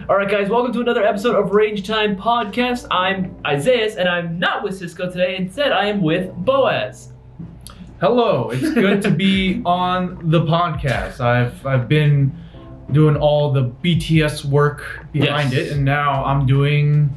All right, guys, welcome to another episode of Range Time Podcast. I'm Isaiah, and I'm not with Cisco today. Instead, I am with Boaz. Hello, it's good to be on the podcast. I've been doing all the BTS work behind it, and now I'm doing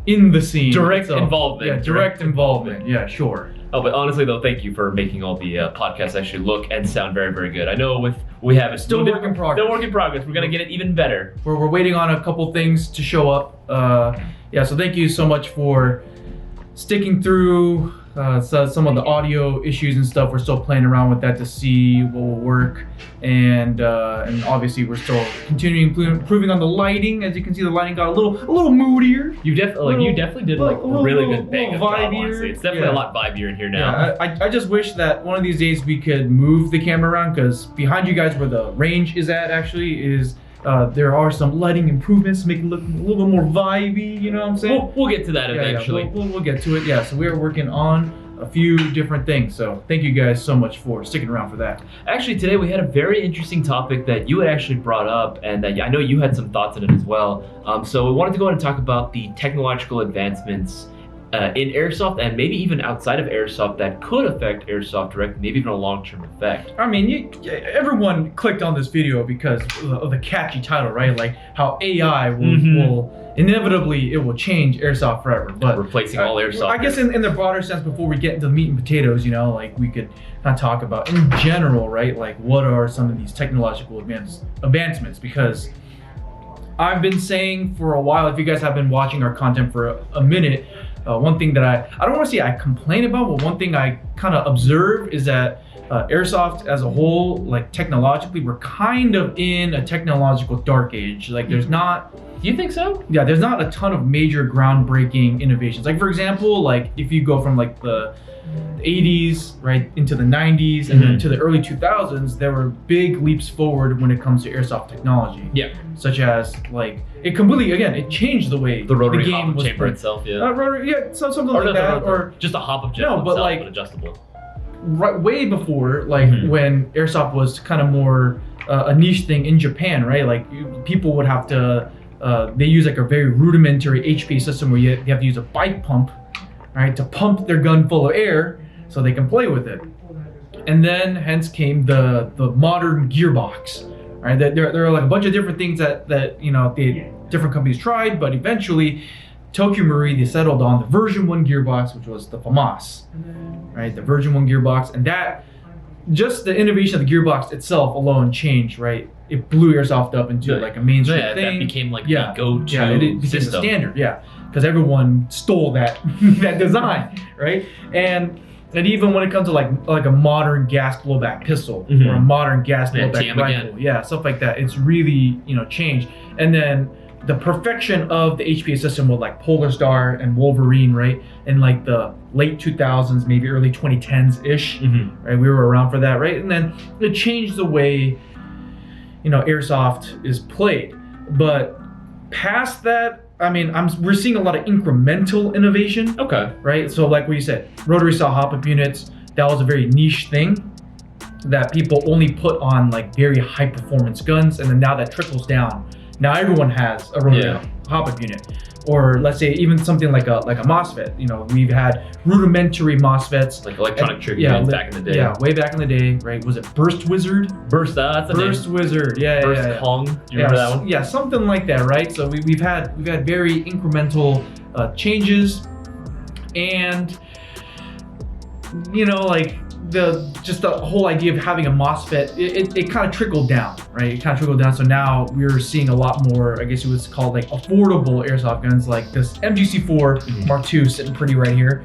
in the scene. Direct involvement. Yeah, direct involvement. Yeah, sure. Oh, but honestly, though, thank you for making all the podcasts actually look and sound very, very good. I know we have it Still work in progress. Still work in progress. We're going to get it even better. We're waiting on a couple things to show up. So thank you so much for sticking through some of the audio issues and stuff. We're still playing around with that to see what will work, and obviously we're still continuing improving on the lighting. As you can see, the lighting got a little moodier. You definitely did a really good bang of job. Honestly, it's definitely a lot vibier in here now. Yeah, I just wish that one of these days we could move the camera around, because behind you guys where the range is at actually is. There are some lighting improvements to make it look a little bit more vibey, you know what I'm saying? We'll get to that eventually. We'll get to it, yeah. So we're working on a few different things. So thank you guys so much for sticking around for that. Actually, today we had a very interesting topic that you had actually brought up, and that I know you had some thoughts on it as well. So we wanted to go ahead and talk about the technological advancements in Airsoft, and maybe even outside of Airsoft, that could affect Airsoft directly, maybe even a long-term effect. I mean, everyone clicked on this video because of the catchy title, right? Like how AI will inevitably, it will change Airsoft forever. But replacing all Airsoft. I guess in the broader sense, before we get into the meat and potatoes, like we could kind of talk about in general, right? Like what are some of these technological advancements? Because I've been saying for a while, if you guys have been watching our content for a minute, one thing that I don't want to say I complain about, but one thing I kind of observe is that Airsoft as a whole, like technologically, we're kind of in a technological dark age. Like there's not... Do you think so? Yeah, there's not a ton of major groundbreaking innovations. Like for example, like if you go from like the 80s right into the 90s and then to the early 2000s, there were big leaps forward when it comes to Airsoft technology. Yeah. Such as like it completely, again, it changed the way the rotary the game hop-up was chamber played. itself. Something like that, or just a hop-up chamber. No, but like adjustable. Right, way before, like when Airsoft was kind of more a niche thing in Japan, right? Like people would have to, they use like a very rudimentary HPA system where you have to use a bike pump, right, to pump their gun full of air so they can play with it. And then hence came the modern gearbox, right? There are like a bunch of different things that the different companies tried, but eventually Tokyo Marine, they settled on the version 1 gearbox, which was the FAMAS, right? The version 1 gearbox, and that, just the innovation of the gearbox itself alone changed, right? It blew Airsoft up into like a mainstream thing. That became like the go-to it became system. The standard, because everyone stole that that design, right? And even when it comes to like a modern gas blowback pistol or a modern gas blowback rifle, stuff like that, it's really changed. And then the perfection of the HPA system with like Polar Star and Wolverine, right? In like the late 2000s, maybe early 2010s ish, right? We were around for that, right? And then it changed the way Airsoft is played. But past that, I mean, we're seeing a lot of incremental innovation. Okay. Right? So like what you said, rotary style hop-up units, that was a very niche thing that people only put on like very high performance guns, and then now that trickles down. Now everyone has a rotary hop-up unit. Or let's say even something like a MOSFET. We've had rudimentary MOSFETs. Like electronic trigger units back in the day. Yeah, way back in the day, right? Was it Burst Wizard? That's the name. Burst Wizard, Burst Kong. Do you remember that one? Yeah, something like that, right? So we've had very incremental changes, and like the whole idea of having a MOSFET, it kind of trickled down, right? It kind of trickled down. So now we're seeing a lot more, I guess it was called like affordable Airsoft guns, like this MGC4 Mark II sitting pretty right here.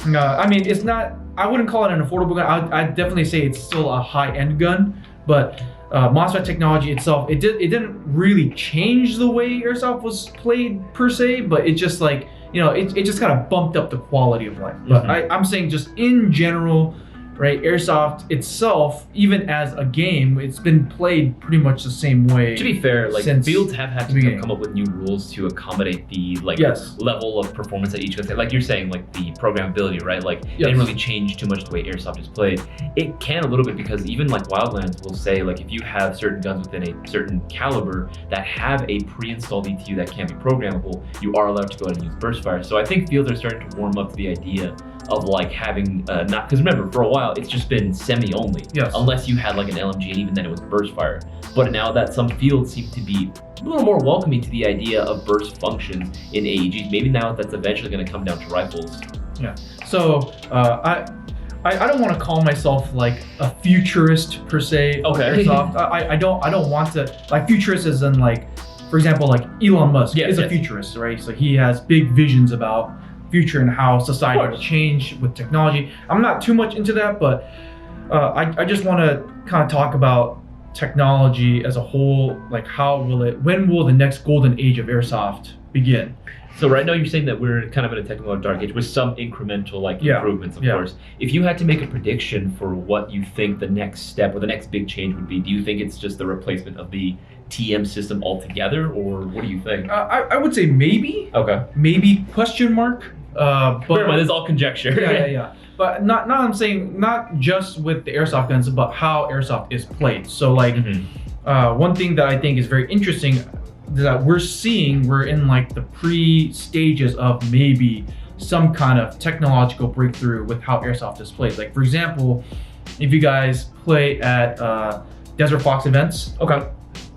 I mean, it's not, I wouldn't call it an affordable gun. I'd definitely say it's still a high-end gun, but MOSFET technology itself, it didn't really change the way Airsoft was played per se, but it just it just kind of bumped up the quality of life. But I'm saying just in general, right? Airsoft itself, even as a game, it's been played pretty much the same way. To be fair, like since fields have had the to beginning. come up with new rules to accommodate the like Yes. level of performance that each gun. Like you're saying, like the programmability, right? Like it Yes. didn't really change too much the way Airsoft is played. It can a little bit because even like Wildlands will say like if you have certain guns within a certain caliber that have a pre-installed ETU that can be programmable, you are allowed to go ahead and use burst fire. So I think fields are starting to warm up to the idea of like having not, because remember for a while it's just been semi only, Yes. unless you had like an LMG, and even then it was burst fire. But now that some fields seem to be a little more welcoming to the idea of burst functions in AEGs, maybe now that's eventually going to come down to rifles. Yeah. So I don't want to call myself like a futurist per se. Of Okay. Airsoft. I don't want to like futurist as in like, for example, like Elon Musk Yes, is a yes. futurist, right? So he has big visions about future and how society will change with technology. I'm not too much into that, but I just want to kind of talk about technology as a whole. Like when will the next golden age of Airsoft begin? So right now you're saying that we're kind of in a technological dark age with some incremental like Yeah. improvements, of Yeah. course. If you had to make a prediction for what you think the next step or the next big change would be, do you think it's just the replacement of the TM system altogether, or what do you think? I would say Okay. maybe question mark. But Bear in mind, this is all conjecture. yeah. But I'm saying not just with the airsoft guns, but how airsoft is played. So like one thing that I think is very interesting that we're in like the pre-stages of maybe some kind of technological breakthrough with how airsoft is played. Like for example, if you guys play at Desert Fox events, Okay.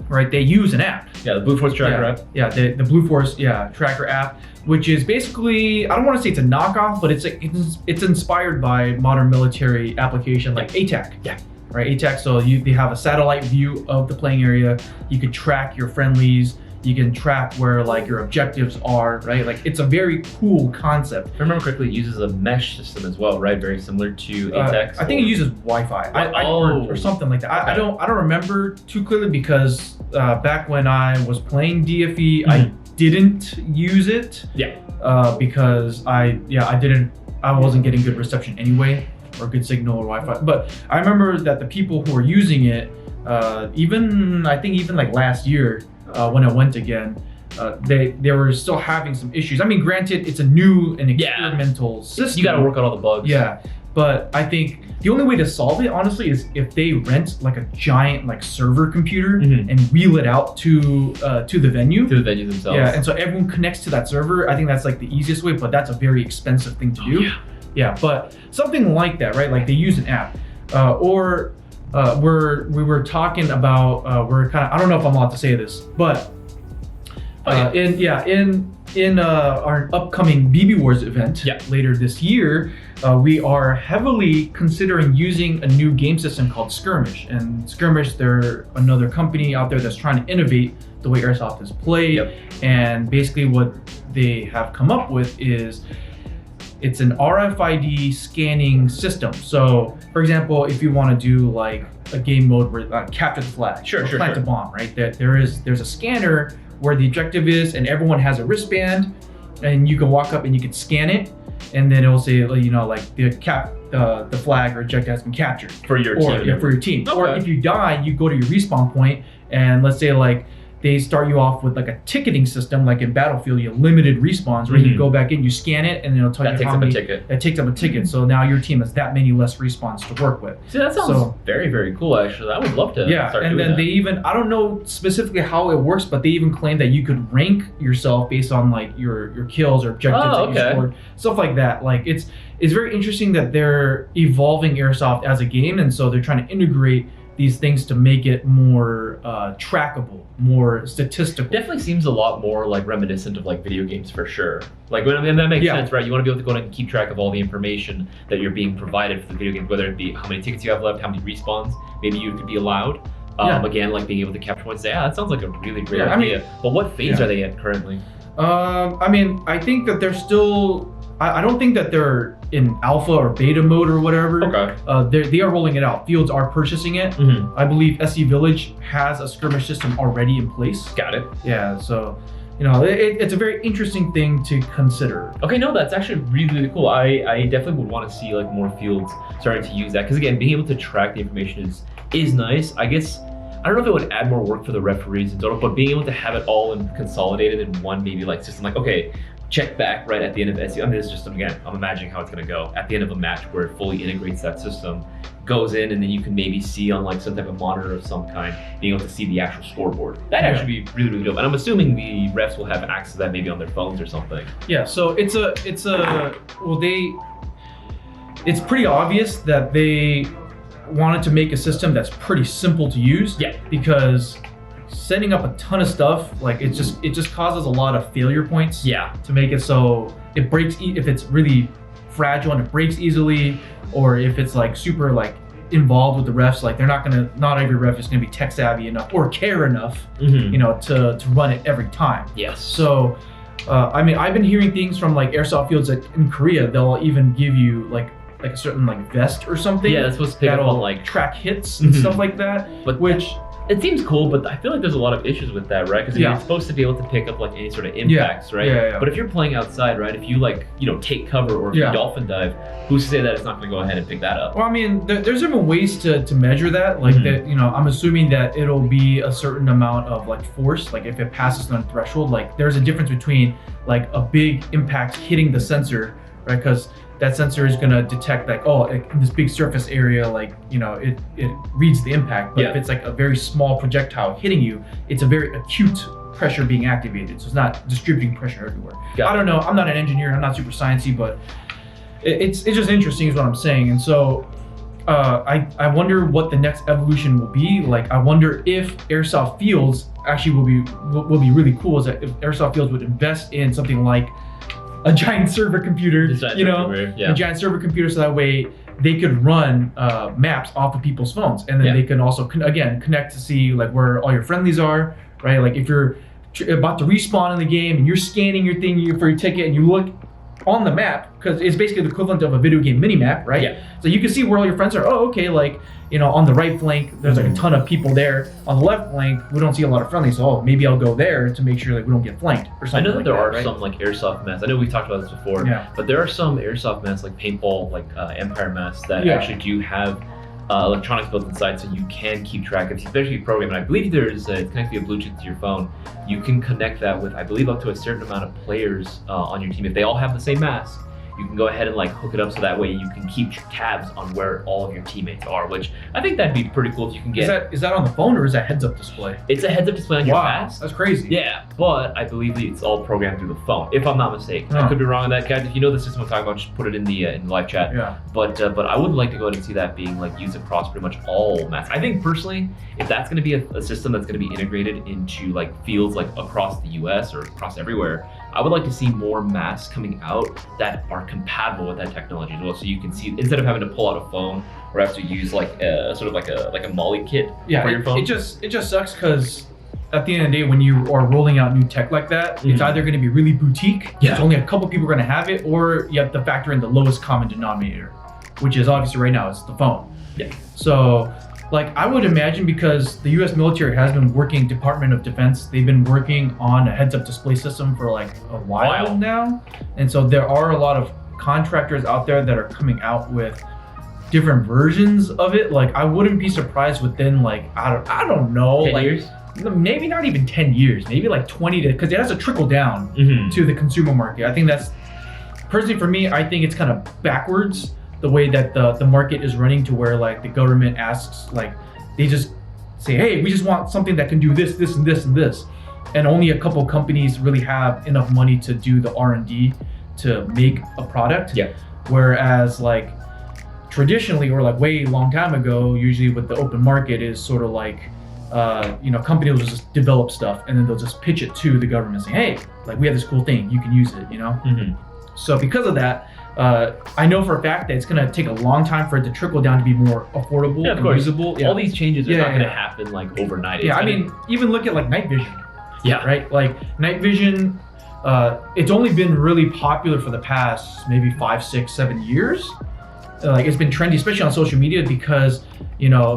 right, they use an app. Yeah, the Blue Force Tracker app. Yeah, the Blue Force Tracker app, which is basically, I don't want to say it's a knockoff, but it's inspired by modern military application like ATAC. Yeah. Right, ATAC. So they have a satellite view of the playing area. You can track your friendlies. You can track where like your objectives are. Right, like it's a very cool concept. If I remember correctly, it uses a mesh system as well, right? Very similar to ATEX. I think it uses Wi-Fi or something like that. I don't remember too clearly because back when I was playing DFE, I didn't use it. Yeah. Because I wasn't getting good reception anyway, or good signal or Wi-Fi. But I remember that the people who were using it, even like last year when I went again, they were still having some issues. I mean, granted, it's a new and experimental system. You got to work out all the bugs. Yeah, but I think the only way to solve it, honestly, is if they rent like a giant like server computer and wheel it out to the venue. To the venue themselves. Yeah, and so everyone connects to that server. I think that's like the easiest way, but that's a very expensive thing to do. Yeah. Yeah, but something like that, right? Like they use an app, or we were talking about I don't know if I'm allowed to say this, but in our upcoming BB Wars event later this year, we are heavily considering using a new game system called Skirmish. And Skirmish, they're another company out there that's trying to innovate the way Airsoft is played. And basically what they have come up with is it's an RFID scanning system. So, for example, if you want to do like a game mode where capture the flag, plant a bomb, right? There's a scanner where the objective is, and everyone has a wristband, and you can walk up and you can scan it, and then it'll say, like the flag or objective has been captured For your team. Yeah, for your team. Okay. Or if you die, you go to your respawn point, and let's say like they start you off with like a ticketing system, like in Battlefield, you have limited respawns, where you go back in, you scan it, and it'll tell you how many. That takes up a ticket. So now your team has that many less respawns to work with. See, that sounds very, very cool, actually. I would love to start and doing then that. they even, I don't know specifically how it works, but they even claim that you could rank yourself based on like your kills or objectives that you scored, stuff like that. Like it's very interesting that they're evolving Airsoft as a game, and so they're trying to integrate these things to make it more trackable, more statistical. Definitely seems a lot more like reminiscent of like video games for sure. Like and that makes sense, right? You want to be able to go and keep track of all the information that you're being provided for the video game, whether it be how many tickets you have left, how many respawns maybe you could be allowed. Again, like being able to capture points. That sounds like a really great idea. But what phase are they at currently? I mean, I think that they're still. I don't think that they're in alpha or beta mode or whatever. Okay. They are rolling it out. Fields are purchasing it. I believe SE Village has a skirmish system already in place. Got it. Yeah. So it's a very interesting thing to consider. Okay, no, that's actually really, really cool. I definitely would want to see like more fields starting to use that, because again, being able to track the information is nice. I guess I don't know if it would add more work for the referees in total, but being able to have it all consolidated in one maybe like system, like okay, check back right at the end of SEO. I mean, this system again, I'm imagining how it's going to go at the end of a match where it fully integrates that system, goes in, and then you can maybe see on like some type of monitor of some kind, being able to see the actual scoreboard. That'd actually be really, really dope. And I'm assuming the refs will have access to that maybe on their phones or something. Yeah, so it's pretty obvious that they wanted to make a system that's pretty simple to use. Yeah. Because setting up a ton of stuff, like it just causes a lot of failure points. Yeah. To make it so it breaks if it's really fragile and it breaks easily, or if it's like super like involved with the refs, like not every ref is gonna be tech savvy enough or care enough, to run it every time. Yes. So, I mean, I've been hearing things from like airsoft fields that in Korea they'll even give you like a certain like vest or something. Yeah, that's supposed to pick up on like track hits and stuff like that. But which it seems cool, but I feel like there's a lot of issues with that, right? Because it's supposed to be able to pick up like any sort of impacts, right? Yeah. But if you're playing outside, right? If you like, take cover or if you dolphin dive, who's to say that it's not going to go ahead and pick that up? Well, I mean, there's different ways to measure that. Like that, I'm assuming that it'll be a certain amount of like force. Like if it passes the threshold, like there's a difference between like a big impact hitting the sensor, right? Because that sensor is going to detect like, in this big surface area, like, it reads the impact. But if it's like a very small projectile hitting you, it's a very acute pressure being activated. So it's not distributing pressure everywhere. I don't know. I'm not an engineer. I'm not super sciencey, but it's just interesting is what I'm saying. And so I wonder what the next evolution will be. Like, I wonder if airsoft fields actually will be really cool, is that if airsoft fields would invest in something like a giant server computer, a giant server computer, so that way they could run maps off of people's phones, and then they can also connect to see like where all your friendlies are, right? Like if you're about to respawn in the game and you're scanning your thing for your ticket and you look on the map, because it's basically the equivalent of a video game mini map, right? Yeah. So you can see where all your friends are. Oh, okay, like on the right flank, there's like a ton of people there. On the left flank, we don't see a lot of friendlies. So maybe I'll go there to make sure like we don't get flanked or something. I know that there are right? some like airsoft masks. I know we've talked about this before. But there are some airsoft masks like paintball, like Empire masks that actually do have electronics built inside, so you can keep track of, especially program. And I believe it's connected via Bluetooth to your phone. You can connect that with, I believe, up to a certain amount of players on your team. If they all have the same mask, you can go ahead and like hook it up so that way you can keep tabs on where all of your teammates are, which I think that'd be pretty cool if you can get. Is that on the phone or is that heads-up display? It's a heads-up display on your mask. That's crazy. Yeah, but I believe it's all programmed through the phone, if I'm not mistaken. I could be wrong on that, guys. If you know the system I'm talking about, just put it in the live chat. Yeah. But I would like to go ahead and see that being like used across pretty much all masks. I think personally, if that's going to be a system that's going to be integrated into like fields like across the U.S. or across everywhere, I would like to see more masks coming out that are compatible with that technology as well. So you can see, instead of having to pull out a phone or have to use like a sort of like a Molly kit for your phone. It just sucks because at the end of the day, when you are rolling out new tech like that, it's either going to be really boutique, it's only a couple people are going to have it, or you have to factor in the lowest common denominator, which is obviously right now it's the phone. Yeah. So like I would imagine, because the US military has been working, Department of Defense, they've been working on a heads-up display system for like a while now. And so there are a lot of contractors out there that are coming out with different versions of it. Like I wouldn't be surprised within like, I don't know, 10 years? Maybe not even 10 years, maybe like 20 because it has to trickle down to the consumer market. I think that's, personally for me, I think it's kind of backwards, the way that the market is running, to where like the government asks, like they just say, hey, we just want something that can do this, this, and this, and this. And only a couple companies really have enough money to do the R&D to make a product. Yeah. Whereas like traditionally, or like way long time ago, usually with the open market is sort of like, companies will just develop stuff and then they'll just pitch it to the government saying, hey, like we have this cool thing, you can use it, So because of that, I know for a fact that it's going to take a long time for it to trickle down to be more affordable and usable. All these changes are not going to happen like overnight. I mean, even look at like night vision. Yeah. Right? Like night vision, it's only been really popular for the past maybe 5, 6, 7 years. Like it's been trendy, especially on social media, because,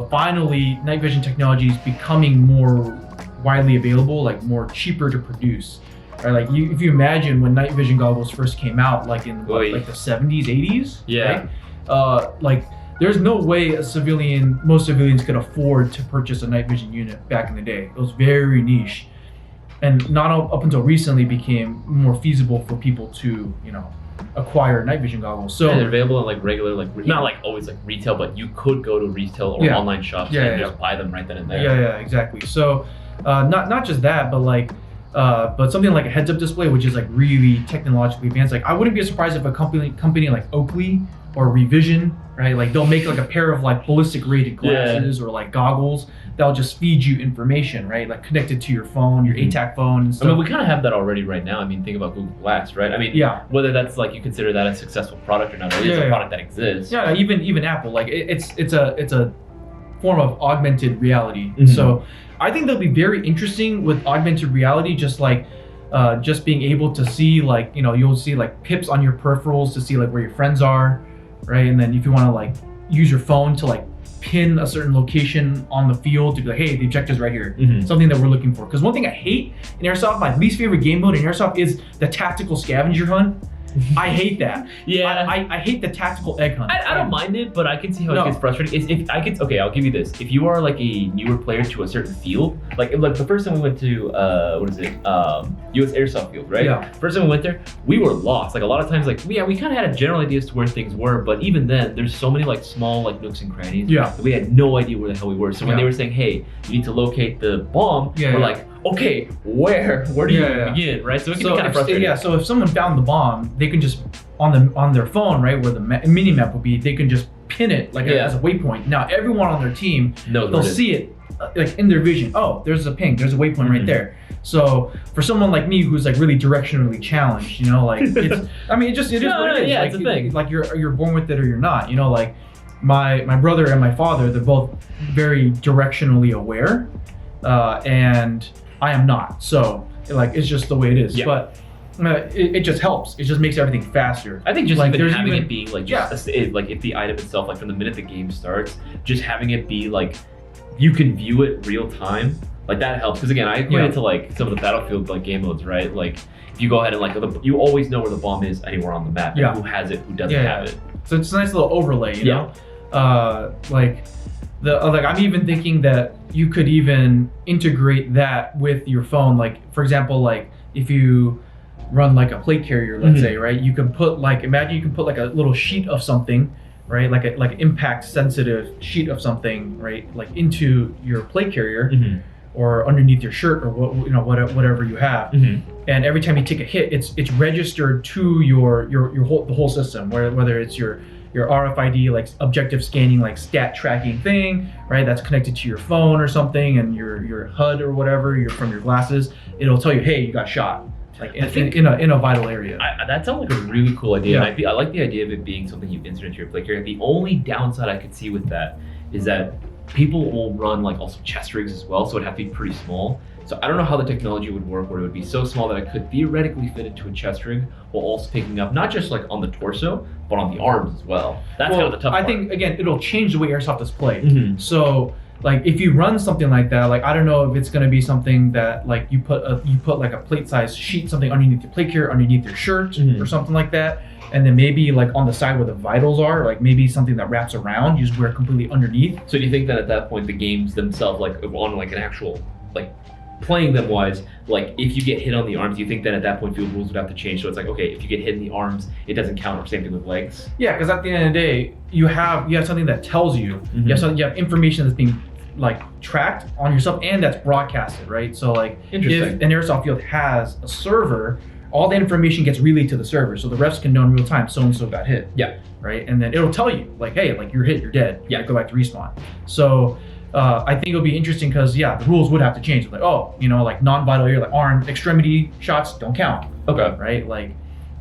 finally night vision technology is becoming more widely available, like more cheaper to produce. right? Like if you imagine when night vision goggles first came out, like in Oy. like the 70s, 80s, Yeah. right? Like there's no way most civilians could afford to purchase a night vision unit back in the day. It was very niche, and not up until recently became more feasible for people to, acquire night vision goggles. So they're available in like regular, like not like always like retail, but you could go to retail or online shops and just buy them right then and there. Yeah, exactly. So not just that, but something like a heads-up display, which is like really technologically advanced. Like I wouldn't be surprised if a company like Oakley or Revision, right? Like they'll make like a pair of like ballistic rated glasses or like goggles that'll just feed you information, right? Like connected to your phone, your ATAC phone and stuff. I mean, we kind of have that already right now. I mean, think about Google Glass, right? I mean, whether that's like you consider that a successful product or not, it is a product that exists. Yeah, even Apple, like it's a form of augmented reality. So I think that'll be very interesting with augmented reality, just being able to see like, you'll see like pips on your peripherals to see like where your friends are, right? And then if you want to like use your phone to like pin a certain location on the field to be like, hey, the objective's right here, something that we're looking for. Because one thing I hate in Airsoft, my least favorite game mode in Airsoft is the tactical scavenger hunt. I hate that. Yeah. I hate the tactical egg hunt. I don't mind it, but I can see how it gets frustrating. I'll give you this. If you are like a newer player to a certain field, like the first time we went to US Airsoft field, right? Yeah. First time we went there, we were lost. Like a lot of times, like we kind of had a general idea as to where things were, but even then, there's so many like small like nooks and crannies. Yeah. That we had no idea where the hell we were. So when they were saying, hey, you need to locate the bomb, we're like, okay, where do you begin, right? So it can be kind of frustrating. So if someone found the bomb, they can just on their phone, right, where the mini map will be, they can just pin it like as a waypoint. Now everyone on their team, they'll see it like in their vision. Oh, there's a ping, there's a waypoint right there. So for someone like me who's like really directionally challenged, like it's, it is what it is. Yeah, like, it's a thing. Like you're born with it or you're not. Like my brother and my father, they're both very directionally aware, and I am not. So like it's just the way it is. But it just helps. It just makes everything faster. I think just like even having it being like like if the item itself, like from the minute the game starts, just having it be like you can view it real time, like that helps. Because again, I equate it to like some of the Battlefield like game modes, right? Like if you go ahead and like you always know where the bomb is anywhere on the map, and who has it, who doesn't have it. So it's a nice little overlay, you know. I'm even thinking that you could even integrate that with your phone. Like for example, like if you run like a plate carrier, let's say, right? You can put like, imagine you can put like a little sheet of something, right? Like an impact sensitive sheet of something, right? Like into your plate carrier or underneath your shirt or whatever you have. And every time you take a hit, it's registered to the whole system, whether it's your RFID, like objective scanning, like stat tracking thing, right? That's connected to your phone or something, and your HUD or whatever, from your glasses. It'll tell you, hey, you got shot, like in a vital area. That sounds like a really cool idea. And I like the idea of it being something you insert into your plate carrier. The only downside I could see with that is that people will run like also chest rigs as well, so it'd have to be pretty small. So I don't know how the technology would work where it would be so small that I could theoretically fit into a chest rig while also picking up not just like on the torso, but on the arms as well. That's kind of the tough part. I think, again, it'll change the way Airsoft is played. So like if you run something like that, like I don't know if it's going to be something that like you put like a plate size sheet, something underneath your plate carrier, underneath your shirt or something like that. And then maybe like on the side where the vitals are, like maybe something that wraps around, you just wear it completely underneath. So do you think that at that point the games themselves, like on like an actual like playing them wise, like if you get hit on the arms, do you think that at that point field rules would have to change? So it's like, okay, if you get hit in the arms, it doesn't count, or same thing with legs? Yeah, because at the end of the day, you have something that tells you, you have information that's being like tracked on yourself and that's broadcasted, right? So like if an Airsoft field has a server, all the information gets relayed to the server, so the refs can know in real time so-and-so got hit. Yeah. Right? And then it'll tell you, like, hey, like you're hit, you're dead. Yeah. Go back to respawn. So I think it'll be interesting because, the rules would have to change. Like, like non-vital area, like arm, extremity shots don't count. Okay. Right? Like,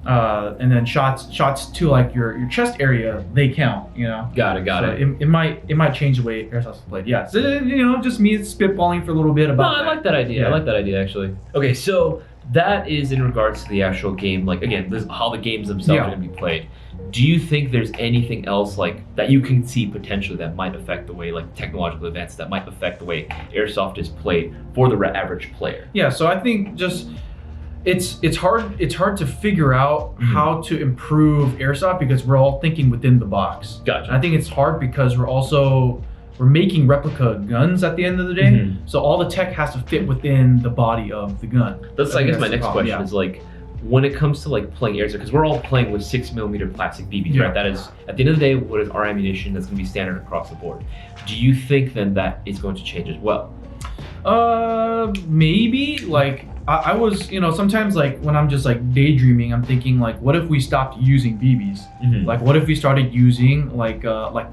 and then shots to like your chest area, they count, Got it. It might change the way Airsoft's played. Yeah. So, just me spitballing for a little bit about that. I like that idea. Yeah. I like that idea, actually. Okay, so that is in regards to the actual game. Like, again, this is how the games themselves are going to be played. Do you think there's anything else like that you can see potentially that might affect the way, like technological advances that might affect the way Airsoft is played for the average player? Yeah, so I think just it's hard to figure out how to improve airsoft because we're all thinking within the box. Gotcha. And I think it's hard because we're making replica guns at the end of the day, so all the tech has to fit within the body of the gun. I guess my next question is like, when it comes to like playing airsoft, because we're all playing with 6mm plastic BBs, right? That is, at the end of the day, what is our ammunition that's going to be standard across the board. Do you think then that is going to change as well? Maybe. Like I was, sometimes like when I'm just like daydreaming, I'm thinking like, what if we stopped using BBs? Like, what if we started using like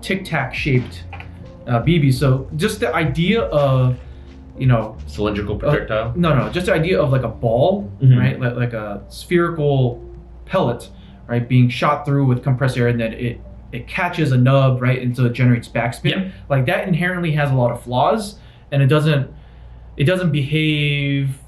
Tic Tac shaped BBs? So just the idea of, cylindrical projectile? No, just the idea of like a ball, right? Like a spherical pellet, right? Being shot through with compressed air, and then it catches a nub, right? And so it generates backspin. Yeah. Like that inherently has a lot of flaws, and it doesn't behave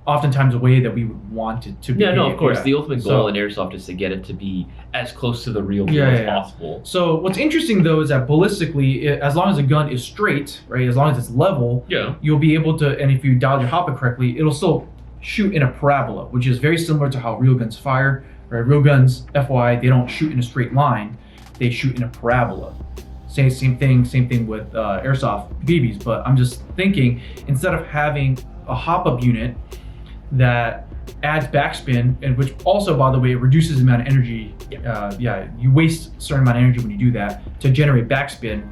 oftentimes the way that we would want it to be. Yeah, no, of course. The ultimate goal in airsoft is to get it to be as close to the real deal as possible. So what's interesting though is that ballistically, as long as the gun is straight, right, as long as it's level, you'll be able to, and if you dial your hop it correctly, it'll still shoot in a parabola, which is very similar to how real guns fire. Right? Real guns, FYI, they don't shoot in a straight line; they shoot in a parabola. Same thing with airsoft BBs. But I'm just thinking, instead of having a hop-up unit that adds backspin, and which also, by the way, reduces the amount of energy. You waste a certain amount of energy when you do that to generate backspin,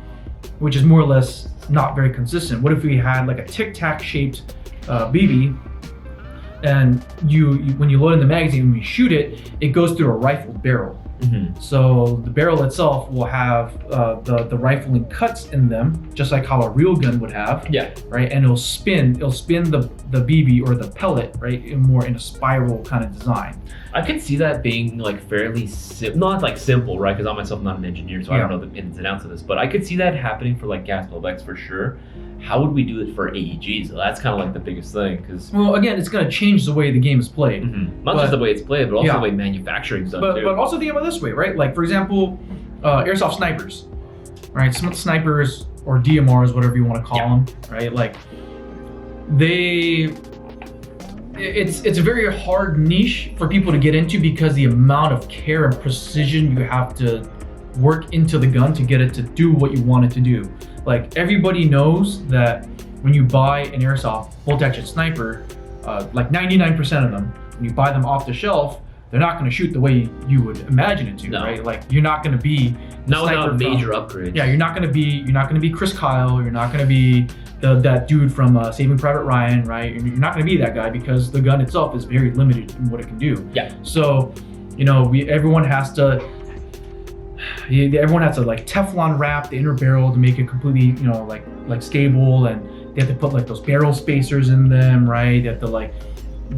which is more or less not very consistent. What if we had like a Tic Tac shaped BB, and you when you load in the magazine, when you shoot it, it goes through a rifled barrel. So the barrel itself will have the rifling cuts in them, just like how a real gun would have. Right, and it'll spin the BB or the pellet, right, more in a spiral kind of design. I could see that being like fairly not like simple, right? Because I myself am not an engineer, so I don't know the ins and outs of this. But I could see that happening for like gas pellex for sure. How would we do it for AEGs? So that's kind of like the biggest thing, because again, it's going to change the way the game is played. Not just the way it's played, but also the way manufacturing's done too. But also think about it this way, right? Like for example, airsoft snipers, right? Snipers or DMRs, whatever you want to call them, right? Like it's a very hard niche for people to get into because the amount of care and precision you have to work into the gun to get it to do what you want it to do. Like everybody knows that when you buy an airsoft bolt-action sniper, like 99% of them, when you buy them off the shelf, they're not going to shoot the way you would imagine it to, right? Like you're not going to be without major upgrades. Yeah, you're not going to be Chris Kyle. You're not going to be that dude from Saving Private Ryan, right? You're not going to be that guy because the gun itself is very limited in what it can do. So, everyone has to like Teflon wrap the inner barrel to make it completely, like stable, and they have to put like those barrel spacers in them, right? They have to like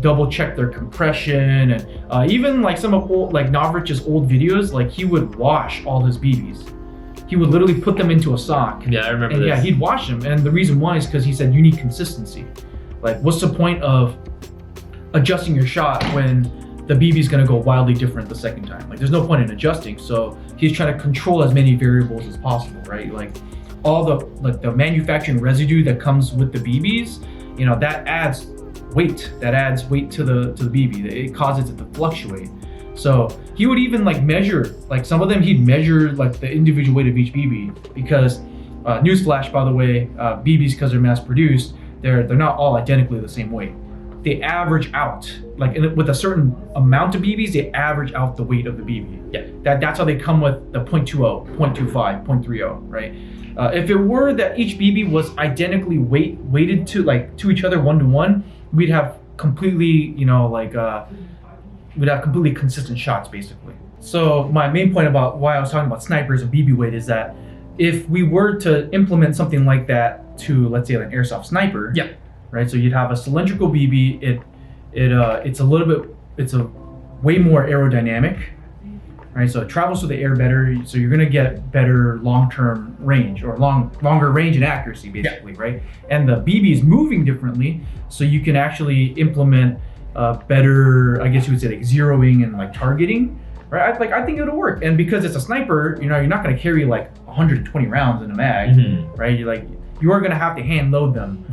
double check their compression, and even like some of Novrich's old videos, like he would wash all his BBs. He would literally put them into a sock. Yeah, I remember this. Yeah, he'd wash them, and the reason why is because he said you need consistency. Like, what's the point of adjusting your shot when the BB is going to go wildly different the second time? Like, there's no point in adjusting. So he's trying to control as many variables as possible, right? Like all the manufacturing residue that comes with the BBs, that adds weight. That adds weight to the BB. It causes it to fluctuate. So he would even like measure, like some of them he'd measure like the individual weight of each BB, because newsflash, by the way, BBs, because they're mass produced, they're not all identically the same weight. They average out, like with a certain amount of BBs, they average out the weight of the BB. That's how they come with the 0.20, 0.25, 0.30, right? If it were that each BB was identically weighted to each other 1-to-1, we'd have completely, we'd have completely consistent shots, basically. So my main point about why I was talking about snipers and BB weight is that if we were to implement something like that to, let's say, an airsoft sniper, right? So you'd have a cylindrical BB. It's a way more aerodynamic, right? So it travels through the air better. So you're gonna get better long-term range, or longer range and accuracy, basically, right? And the BB is moving differently, so you can actually implement better, I guess you would say, like zeroing and like targeting, right? I think it'll work. And because it's a sniper, you're not going to carry like 120 rounds in a mag, right? You are going to have to hand load them,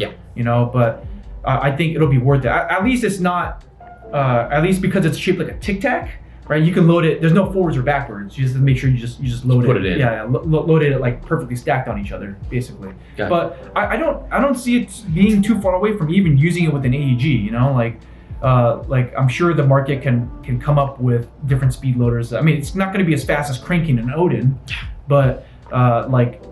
but I think it'll be worth it. At least it's not at least because it's shaped like a Tic Tac, right? You can load it. There's no forwards or backwards. You just make sure you just load Put it in. Yeah, load it like perfectly stacked on each other, basically. Got it. But I don't see it being too far away from even using it with an AEG. You know, like I'm sure the market can come up with different speed loaders. I mean, it's not going to be as fast as cranking an Odin, but like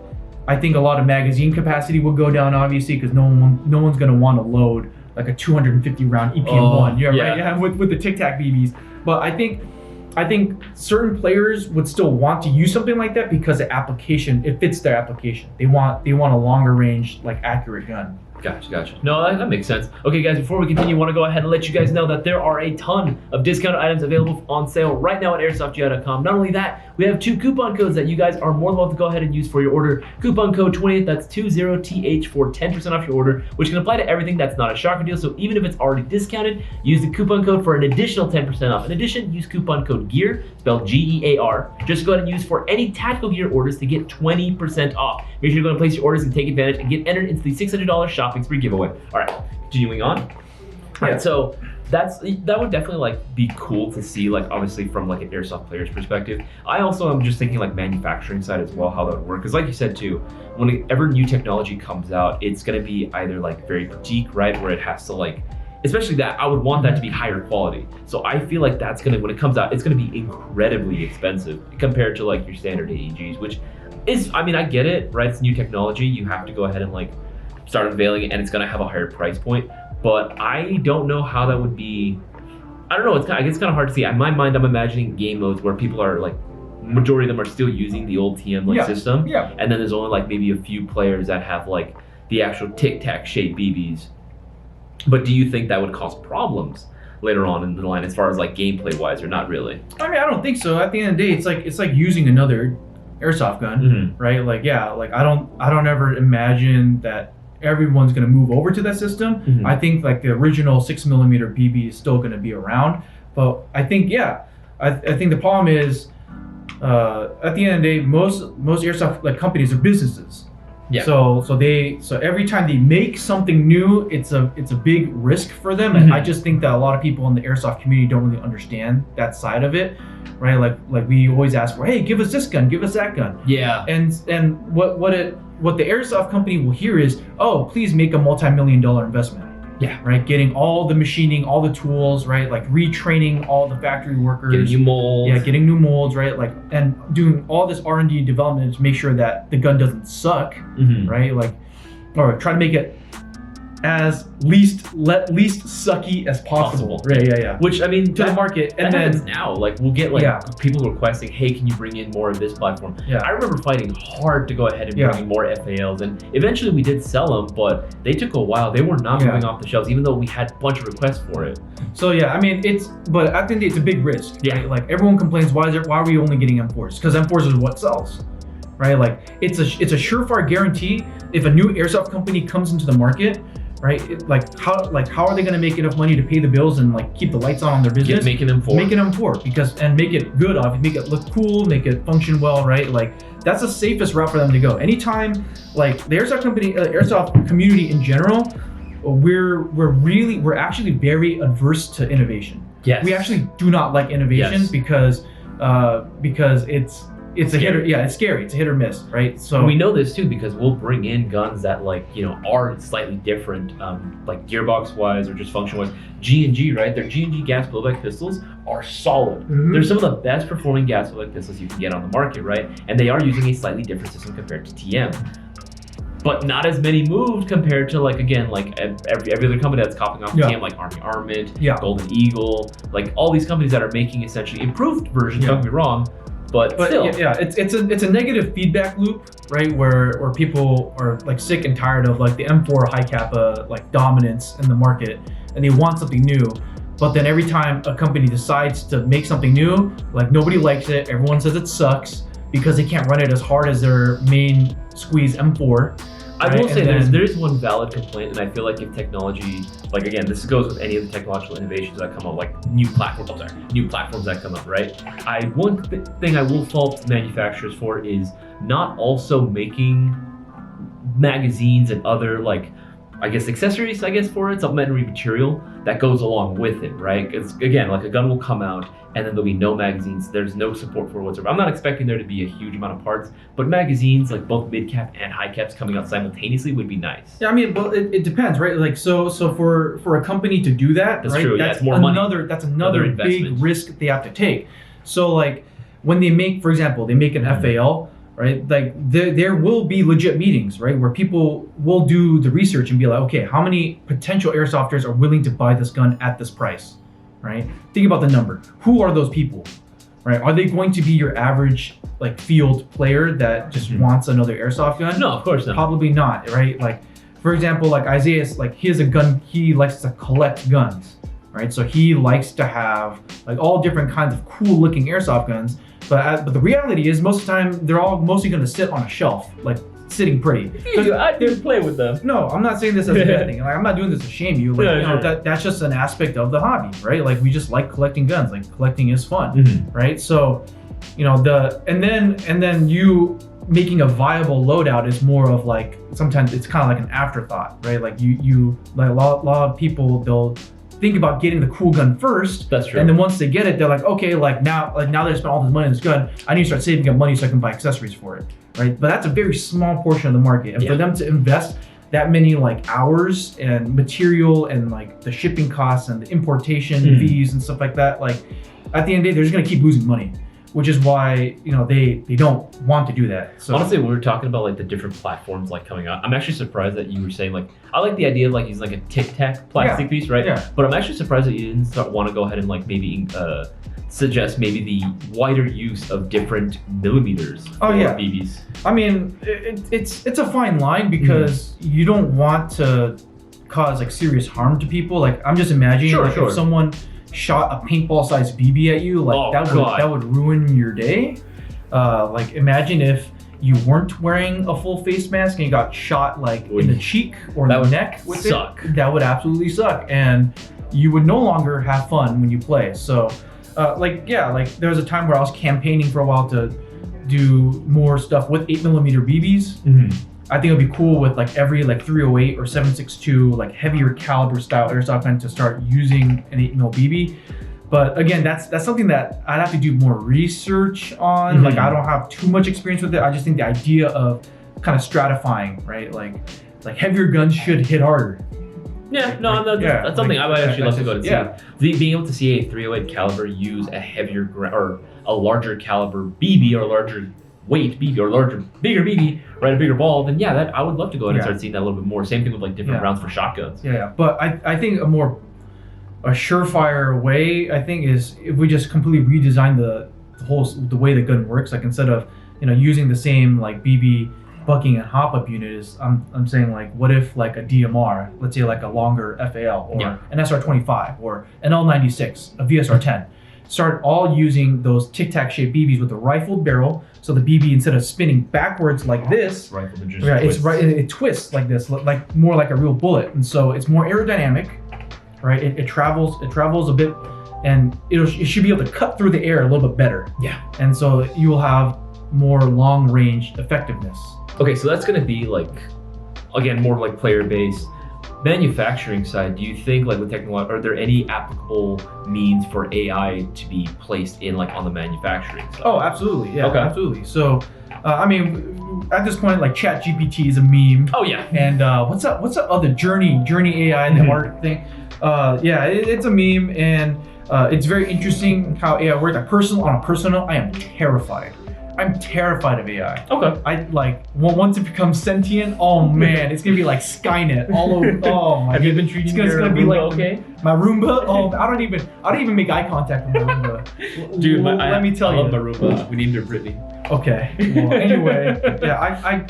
I think a lot of magazine capacity will go down, obviously, because no one's going to want to load like a 250 round EPM1. Yeah, right. Yeah, with the Tic Tac BBs. But I think certain players would still want to use something like that because the application, it fits their application. They want a longer range, like accurate gun. Gotcha. No, that makes sense. Okay, guys, before we continue, I want to go ahead and let you guys know that there are a ton of discounted items available on sale right now at airsoftgi.com. Not only that, we have 2 coupon codes that you guys are more than welcome to go ahead and use for your order. Coupon code 28, that's 20TH for 10% off your order, which can apply to everything that's not a shocker deal. So even if it's already discounted, use the coupon code for an additional 10% off. In addition, use coupon code GEAR, spelled GEAR. Just go ahead and use for any tactical gear orders to get 20% off. Make sure you go and place your orders and take advantage and get entered into the $600 shopping spree giveaway. All right, continuing on. All right, so that would definitely like be cool to see, like obviously from like an airsoft player's perspective. I also am just thinking like manufacturing side as well, how that would work. Because like you said too, whenever new technology comes out, it's gonna be either like very boutique, right, where it has to like, especially that I would want that to be higher quality. So I feel like that's gonna, when it comes out, it's gonna be incredibly expensive compared to like your standard AEGs, which is, I mean, I get it, right? It's new technology. You have to go ahead and like start unveiling it, and it's gonna have a higher price point. But I don't know how that would be. I don't know. It's kind of hard to see. In my mind, I'm imagining game modes where people are like, majority of them are still using the old TM like system. Yeah. And then there's only like maybe a few players that have like the actual Tic Tac shaped BBs. But do you think that would cause problems later on in the line as far as like gameplay wise, or not really? I mean, I don't think so. At the end of the day, it's like using another airsoft gun, right? Like like I don't ever imagine that everyone's going to move over to that system. I think like the original 6mm BB is still going to be around, but I think I think the problem is at the end of the day, most airsoft like companies are businesses. Yeah. So every time they make something new, it's a big risk for them, and I just think that a lot of people in the airsoft community don't really understand that side of it, right? Like we always ask for, hey, give us this gun, give us that gun. Yeah. And what the airsoft company will hear is, oh, please make a multi-million-dollar investment. Yeah. Right. Getting all the machining, all the tools, right? Like retraining all the factory workers. Getting new molds. Yeah, getting new molds, right? Like, and doing all this R&D development to make sure that the gun doesn't suck, right? Like, or try to make it as least sucky as possible. Right, yeah. Which, I mean, to the market. And then now, like, we'll get like people requesting, hey, can you bring in more of this platform? Yeah. I remember fighting hard to go ahead and bring in more FALs, and eventually we did sell them, but they took a while. They were not moving off the shelves, even though we had a bunch of requests for it. So I mean, but I think it's a big risk. Yeah. Right? Like everyone complains, why are we only getting M4s? Because M4s is what sells. Right? Like it's a surefire guarantee if a new airsoft company comes into the market, right? How are they going to make enough money to pay the bills and like keep the lights on their business? Making them four. Making them four, and make it good, obviously, make it look cool, make it function well, right? Like that's the safest route for them to go. Anytime, like the airsoft company, airsoft community in general, we're actually very adverse to innovation. Yes. We actually do not like innovation because it's a hit or, it's scary. It's a hit or miss, right? So we know this too because we'll bring in guns that like, are slightly different, like gearbox wise or just function wise. G&G, right? Their G&G gas blowback pistols are solid. They're some of the best performing gas blowback pistols you can get on the market, right? And they are using a slightly different system compared to TM. But not as many moved compared to like, again, like every other company that's copying off TM, like Army Armament, Golden Eagle, like all these companies that are making essentially improved versions, don't get me wrong. But still. It's a negative feedback loop, right? Where people are like sick and tired of like the M4 high kappa like dominance in the market, and they want something new. But then every time a company decides to make something new, like nobody likes it. Everyone says it sucks because they can't run it as hard as their main squeeze M4. I will say there is one valid complaint, and I feel like if technology, like again, this goes with any of the technological innovations that come up, like new platforms that come up, right? One thing I will fault manufacturers for is not also making magazines and other like I guess accessories, for it, supplementary material that goes along with it, right? Because again, like a gun will come out and then there'll be no magazines. There's no support for it whatsoever. I'm not expecting there to be a huge amount of parts, but magazines, like both mid cap and high caps coming out simultaneously would be nice. Yeah, I mean, well, it depends, right? Like, so for a company to do that, That's right? true. That's it's more another money. that's another big investment. risk they have to take. So like when they make, for example, they make an FAL, right? Like there will be legit meetings, right, where people will do the research and be like, okay, how many potential airsofters are willing to buy this gun at this price, right? Think about the number. Who are those people, right? Are they going to be your average like field player that just wants another airsoft gun? No, of course not. Probably not, right? Like, for example, like Isaiah's, like he has a gun. He likes to collect guns, right? So he likes to have like all different kinds of cool looking airsoft guns. But the reality is, most of the time, they're all mostly going to sit on a shelf, like sitting pretty. I didn't play with them. No, I'm not saying this as a bad thing. Like, I'm not doing this to shame you. Like, Yeah, sure. that's just an aspect of the hobby, right? Like, we just like collecting guns. Like, collecting is fun, right? So, and then you making a viable loadout is more of like, sometimes it's kind of like an afterthought, right? Like you like a lot of people, they'll think about getting the cool gun first. That's true. And then once they get it, they're like, okay, now that I spent all this money on this gun, I need to start saving up money so I can buy accessories for it, right? But that's a very small portion of the market. And for them to invest that many like hours and material and like the shipping costs and the importation fees and stuff like that, like at the end of the day, they're just gonna keep losing money, which is why they don't want to do that. So honestly, we were talking about like the different platforms like coming out. I'm actually surprised that you were saying like, I like the idea of like using like a Tic Tac plastic piece, right? Yeah. But I'm actually surprised that you didn't want to go ahead and like maybe suggest maybe the wider use of different millimeters for BBs. I mean, it's a fine line because you don't want to cause like serious harm to people. Like I'm just imagining if someone shot a paintball-sized BB at you, like that would ruin your day. Like imagine if you weren't wearing a full face mask and you got shot like in the cheek or the neck with it. That would absolutely suck, and you would no longer have fun when you play. So, like there was a time where I was campaigning for a while to do more stuff with 8mm BBs. I think it'd be cool with like every like 308 or 7.62 like heavier caliber style airsoft gun to start using an 8mm BB. But again, that's something that I'd have to do more research on. Like I don't have too much experience with it. I just think the idea of kind of stratifying, right? Like heavier guns should hit harder. Yeah, no, that's something I might actually love to go to see. Yeah. Being able to see a 308 caliber use a heavier or a larger caliber BB or larger weight BB or bigger BB, right, a bigger ball, then that I would love to go ahead and start seeing that a little bit more. Same thing with like different rounds for shotguns. Yeah, but I think a surefire way, I think, is if we just completely redesign the way the gun works. Like instead of using the same like BB bucking and hop up unit, is I'm saying like, what if like a DMR, let's say like a longer FAL or an SR25 or an L96, a VSR10, start all using those Tic Tac shaped BBs with a rifled barrel. So the BB, instead of spinning backwards like this, it twists like this, like more like a real bullet, and so it's more aerodynamic, right? It travels a bit, and it should be able to cut through the air a little bit better. Yeah, and so you will have more long range effectiveness. Okay, so that's gonna be like, again, more like player based. Manufacturing side, do you think like with technology, are there any applicable means for AI to be placed in like on the manufacturing side? Oh, absolutely. Yeah, absolutely. So, I mean, at this point, like ChatGPT is a meme. Oh yeah. And what's up other Journey AI, the art thing? It's a meme, and it's very interesting how AI works. On a personal, I am terrified. I'm terrified of AI. Okay. I like once it becomes sentient. Oh man, it's gonna be like Skynet all over. Oh my. Have you been treating your Roomba be like my Roomba? Oh, I don't even make eye contact with my Roomba. Dude, let me tell you. I love my Roomba. We named her Brittany. Okay. Well, anyway,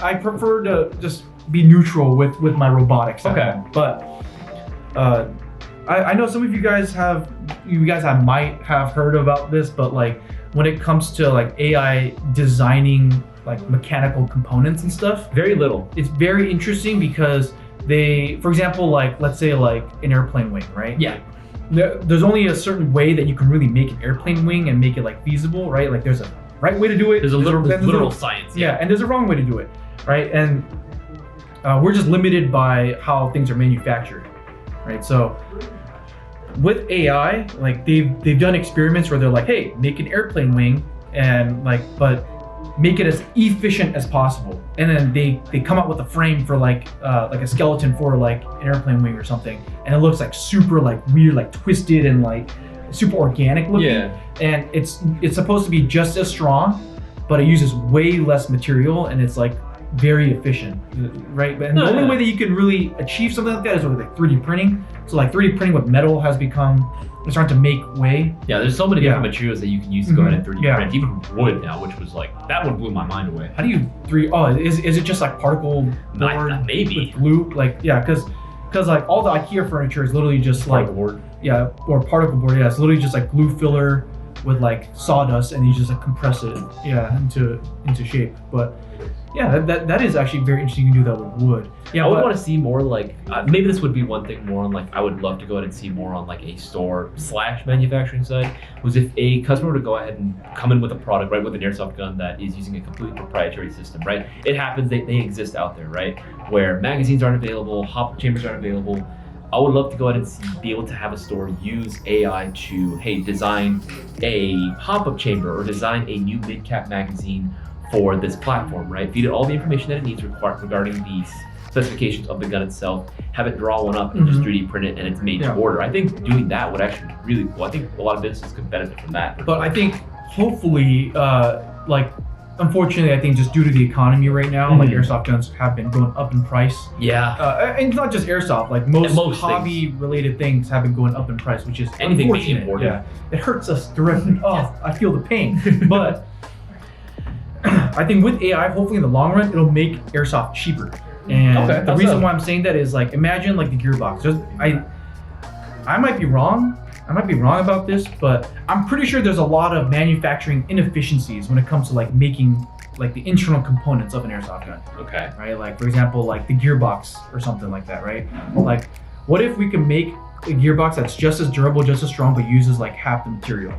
I prefer to just be neutral with my robotics. Okay. But I know some of you guys might have heard about this, but like, when it comes to like AI designing like mechanical components and stuff, very little. It's very interesting because for example, like let's say like an airplane wing, right? Yeah. There's only a certain way that you can really make an airplane wing and make it like feasible, right? Like there's a right way to do it. There's literal science. Yeah, and there's a wrong way to do it, right? And we're just limited by how things are manufactured, right? So with AI, like they've done experiments where they're like, hey, make an airplane wing and but make it as efficient as possible, and then they come up with a frame for like a skeleton for like an airplane wing or something, and it looks like super like weird, like twisted and like super organic looking. Yeah. And it's supposed to be just as strong, but it uses way less material and it's like very efficient, right? And the only way that you can really achieve something like that is with like 3D printing. So like 3D printing with metal has become, it's starting to make way. Yeah, there's so many different materials that you can use to go ahead and 3D print, even wood now, which was like, that one blew my mind away. How do you is it just like particle board maybe with glue? Like, yeah, because like all the IKEA furniture is literally just particle board. Yeah, or particle board. Yeah, it's literally just like glue filler with like sawdust, and you just like compress it, into shape. But yeah, that is actually very interesting. You can do that with wood. Yeah, I would want to see more like maybe this would be one thing more on like I would love to go ahead and see more on like a store / manufacturing side was if a customer were to go ahead and come in with a product, right, with an airsoft gun that is using a completely proprietary system, right? It happens, they exist out there, right? Where magazines aren't available, hop chambers aren't available. I would love to go ahead and be able to have a store use AI to, hey, design a pop-up chamber or design a new mid-cap magazine for this platform, right? Feed it all the information that it needs regarding the specifications of the gun itself, have it draw one up and just 3D print it, and it's made to order. I think doing that would actually be really cool. I think a lot of businesses could benefit from that. But I think hopefully, unfortunately, I think just due to the economy right now, like airsoft guns have been going up in price. Yeah. And it's not just airsoft, like most hobby-related things have been going up in price, which is anything being unfortunate. imported. Yeah, it hurts us directly. I feel the pain. But I think with AI, hopefully in the long run, it'll make airsoft cheaper. And the reason why I'm saying that is like, imagine like the gearbox. I might be wrong. I might be wrong about this, but I'm pretty sure there's a lot of manufacturing inefficiencies when it comes to like making like the internal components of an airsoft gun. Okay. Right? Like for example, like the gearbox or something like that, right? Like what if we can make a gearbox that's just as durable, just as strong, but uses like half the material?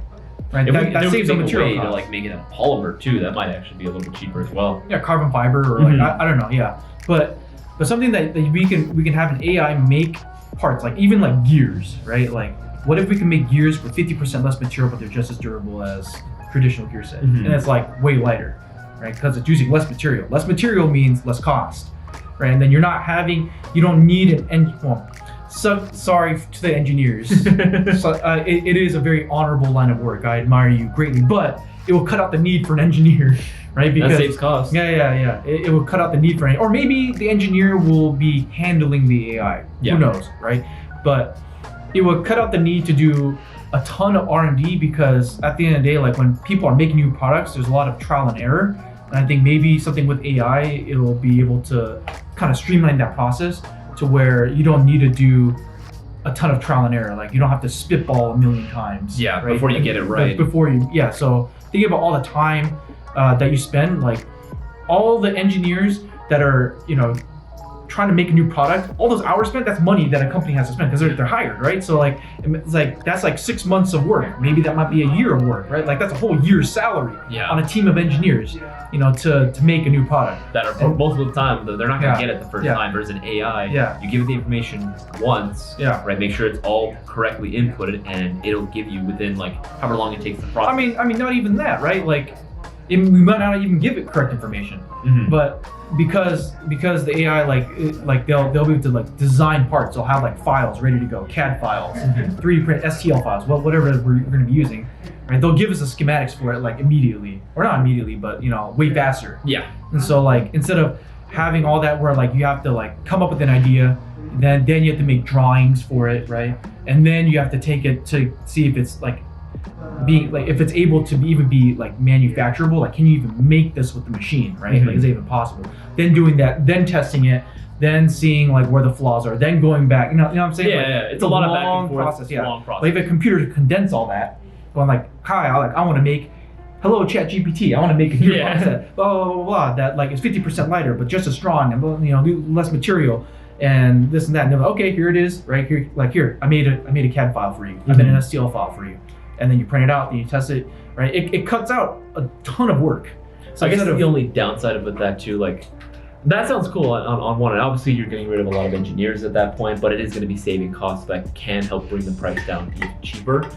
Right? That saves the material cost. To like make it a polymer too. That might actually be a little bit cheaper as well. Yeah, carbon fiber or like I don't know. Yeah, but something that we can have an AI make parts, like even like gears, right? Like what if we can make gears with 50% less material, but they're just as durable as traditional gear set, and it's like way lighter, right? Because it's using less material. Less material means less cost, right? And then you don't need an engine. Well, so sorry to the engineers. So, it is a very honorable line of work. I admire you greatly, but it will cut out the need for an engineer, right? Because that saves costs. Yeah. It will cut out the need for or maybe the engineer will be handling the AI. Yeah. Who knows, right? But it will cut out the need to do a ton of R&D, because at the end of the day, like when people are making new products, there's a lot of trial and error. And I think maybe something with AI, it'll be able to kind of streamline that process to where you don't need to do a ton of trial and error. Like you don't have to spitball a million times. Yeah, right? before you get it right. So think about all the time that you spend, like all the engineers that are, trying to make a new product, all those hours spent, that's money that a company has to spend because they're hired, right? So like, it's like that's like 6 months of work. Maybe that might be a year of work, right? Like that's a whole year's salary on a team of engineers, to make a new product. That are most of the time, they're not going to get it the first time. Versus an AI, you give it the information once, right? Make sure it's all correctly inputted, and it'll give you within like however long it takes to process. I mean, not even that, right? Like, we might not even give it correct information, but because the AI like they'll be able to like design parts. They'll have like files ready to go, CAD files, 3D print STL files, whatever we're going to be using, right? They'll give us the schematics for it like immediately, or not immediately, but way faster. Yeah. And so like instead of having all that where like you have to like come up with an idea, then you have to make drawings for it, right? And then you have to take it to see if it's like being like, if it's able to even be like manufacturable, like can you even make this with the machine, right? Like is it even possible? Then doing that, then testing it, then seeing like where the flaws are, then going back, you know what I'm saying? Yeah, like, it's a lot of back and forth. Process, it's a long process. Like if a computer to condense all that, going like, hi, I want to make, hello Chat GPT, I want to make a gearbox that blah, blah, blah, blah, that like is 50% lighter, but just as strong and less material and this and that. And they're like, okay, here it is, right here. Like here, I made a CAD file for you. I made an STL file for you. And then you print it out, and you test it, right? It cuts out a ton of work. So I guess the only downside of that too, like That sounds cool on one end. Obviously, you're getting rid of a lot of engineers at that point, but it is going to be saving costs that can help bring the price down even cheaper.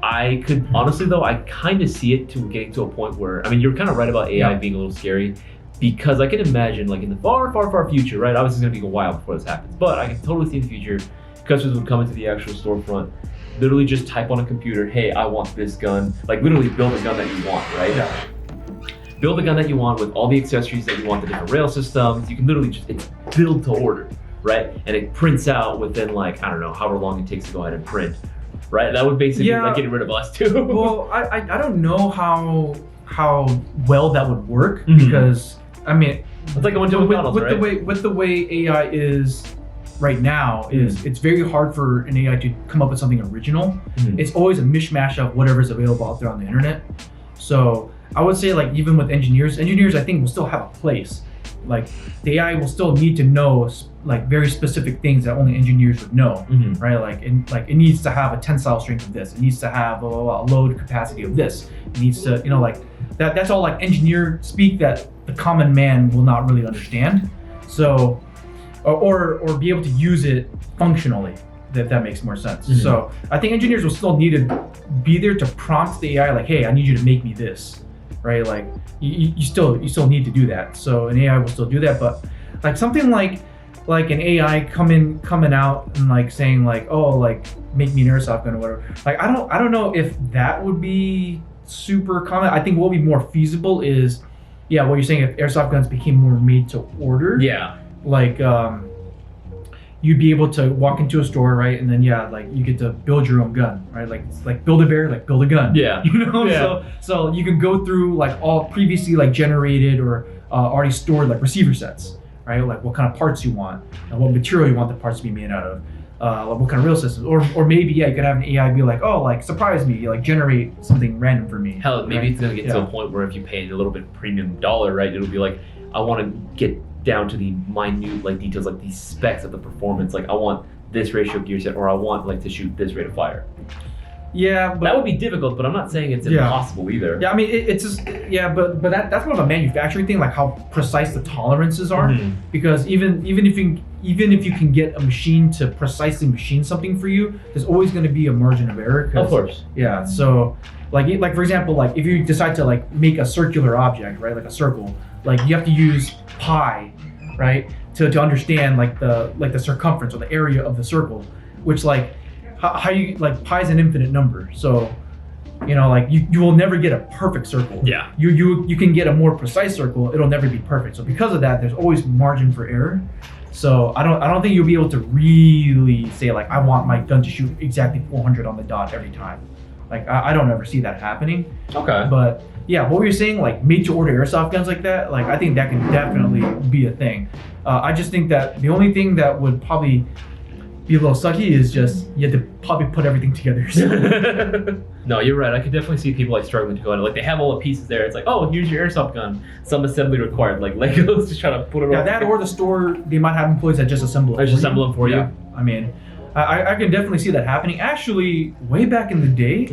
I could honestly, though, I kind of see it to getting to a point where, I mean, you're kind of right about AI being a little scary, because I can imagine, like in the far, far, far future, right? Obviously, it's going to be a while before this happens, but I can totally see in the future, customers would come into the actual storefront, literally just type on a computer, hey, I want this gun, like literally build a gun that you want, right? Yeah. Build a gun that you want with all the accessories that you want, the different rail systems. You can literally just, it's build to order, right? And it prints out within like, I don't know, however long it takes to go ahead and print, right? That would basically be like getting rid of us too. Well, I don't know how well that would work, because I mean, it's like going to McDonald's, with the way AI is right now, it's very hard for an AI to come up with something original. It's always a mishmash of whatever's available out there on the internet. So I would say, like, even with engineers I think will still have a place. Like, the AI will still need to know like very specific things that only engineers would know, right? Like, it needs to have a tensile strength of this. It needs to have a load capacity of this. It needs to, you know, like that's all like engineer speak that the common man will not really understand. So, or be able to use it functionally. That makes more sense. So I think engineers will still need to be there to prompt the AI, like, hey, I need you to make me this, right? Like you still need to do that. So an AI will still do that, but like something like an AI coming out and like saying like, oh, like make me an airsoft gun or whatever. Like I don't know if that would be super common. I think what would be more feasible is, what you're saying, if airsoft guns became more made to order. Yeah. Like you'd be able to walk into a store, right, and then like you get to build your own gun, right? Like build a bear, like build a gun. Yeah. You know. Yeah. So you can go through like all previously like generated or already stored like receiver sets, right? Like what kind of parts you want and what material you want the parts to be made out of. Like what kind of rail systems, or maybe you could have an AI be like, oh, like surprise me, like generate something random for me. Hell, maybe it's gonna get to a point where if you pay a little bit premium dollar, right, it'll be like, I want to get down to the minute like details, like the specs of the performance. Like I want this ratio of gear set, or I want like to shoot this rate of fire. Yeah, but that would be difficult, but I'm not saying it's impossible either. Yeah, I mean it's just but that's more of a manufacturing thing, like how precise the tolerances are. Because even if you can get a machine to precisely machine something for you, there's always going to be a margin of error. Of course. Yeah. So like for example, like if you decide to like make a circular object, right, like a circle, like you have to use pi, right, to understand like the circumference or the area of the circle, which like how you like pi is an infinite number, so you know like you will never get a perfect circle. Yeah. You can get a more precise circle, it'll never be perfect. So because of that, there's always margin for error. So I don't think you'll be able to really say like I want my gun to shoot exactly 400 on the dot every time. Like I don't ever see that happening. Okay. But yeah, what were you saying, like made to order airsoft guns like that? Like I think that can definitely be a thing. I just think that the only thing that would probably be a little sucky is just you have to probably put everything together. No, you're right. I could definitely see people like struggling to go in. Like they have all the pieces there. It's like, oh, here's your airsoft gun. Some assembly required, like Legos, just trying to put it. Yeah, that or the store, they might have employees that just assemble it. Just assemble them for you. Yeah. I mean, I can definitely see that happening. Actually, way back in the day,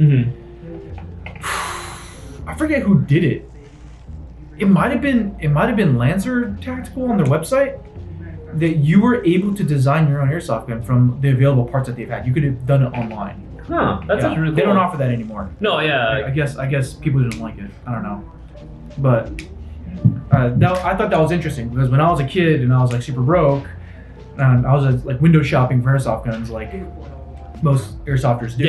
I forget who did it. It might have been Lancer Tactical on their website, that you were able to design your own airsoft gun from the available parts that they've had. You could have done it online. Huh, that's actually really cool. They don't offer that anymore. No, yeah. I guess people didn't like it. I don't know. But I thought that was interesting, because when I was a kid and I was like super broke, and I was like window shopping for airsoft guns, like most airsofters do.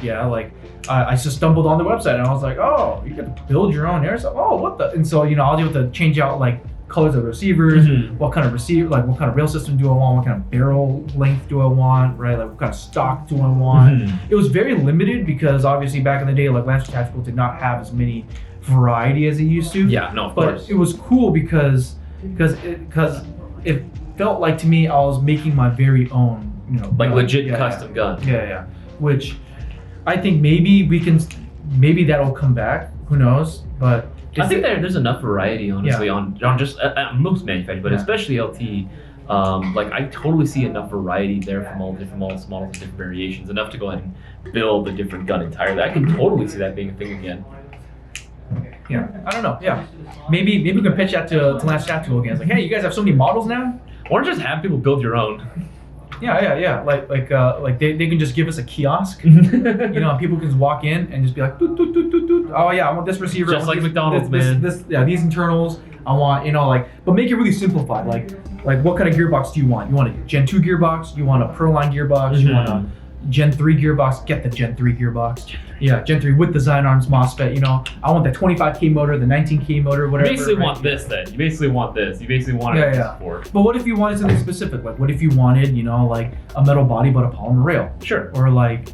Yeah. Like I just stumbled on the website and I was like, oh, you get to build your own airsoft. Oh, what the? And so I was able to change out like colors of receivers, what kind of receiver, like what kind of rail system do I want, what kind of barrel length do I want, right? Like what kind of stock do I want? It was very limited because obviously back in the day, like Lancer Tactical did not have as many variety as it used to. Yeah, no, of course. But it was cool because it felt like to me I was making my very own, like legit custom gun. Yeah. Which I think maybe that'll come back. Who knows? But I think there's enough variety, honestly, on just most manufacturers, but especially LT. Like I totally see enough variety there from all different models and different variations, enough to go ahead and build a different gun entirely. I can totally see that being a thing again. Yeah, I don't know. Yeah, maybe we can pitch that to Lance Tactical again. It's like, hey, you guys have so many models now. Or just have people build your own. Yeah. Like they can just give us a kiosk, you know, and people can just walk in and just be like, doot, doot, doot, doot, doot. Oh yeah, I want this receiver. Just like McDonald's, man. These internals. I want, you know, like, but make it really simplified. Like what kind of gearbox do you want? You want a Gen 2 gearbox? You want a Proline gearbox? You want a Gen 3 gearbox? Get the Gen 3 gearbox. Yeah, Gen 3 with design arms MOSFET. You know, I want the 25K motor, the 19K motor, whatever. You basically want this then. You basically want this. You basically want it for. But what if you wanted something specific? Like, what if you wanted, you know, like a metal body but a polymer rail? Sure. Or like,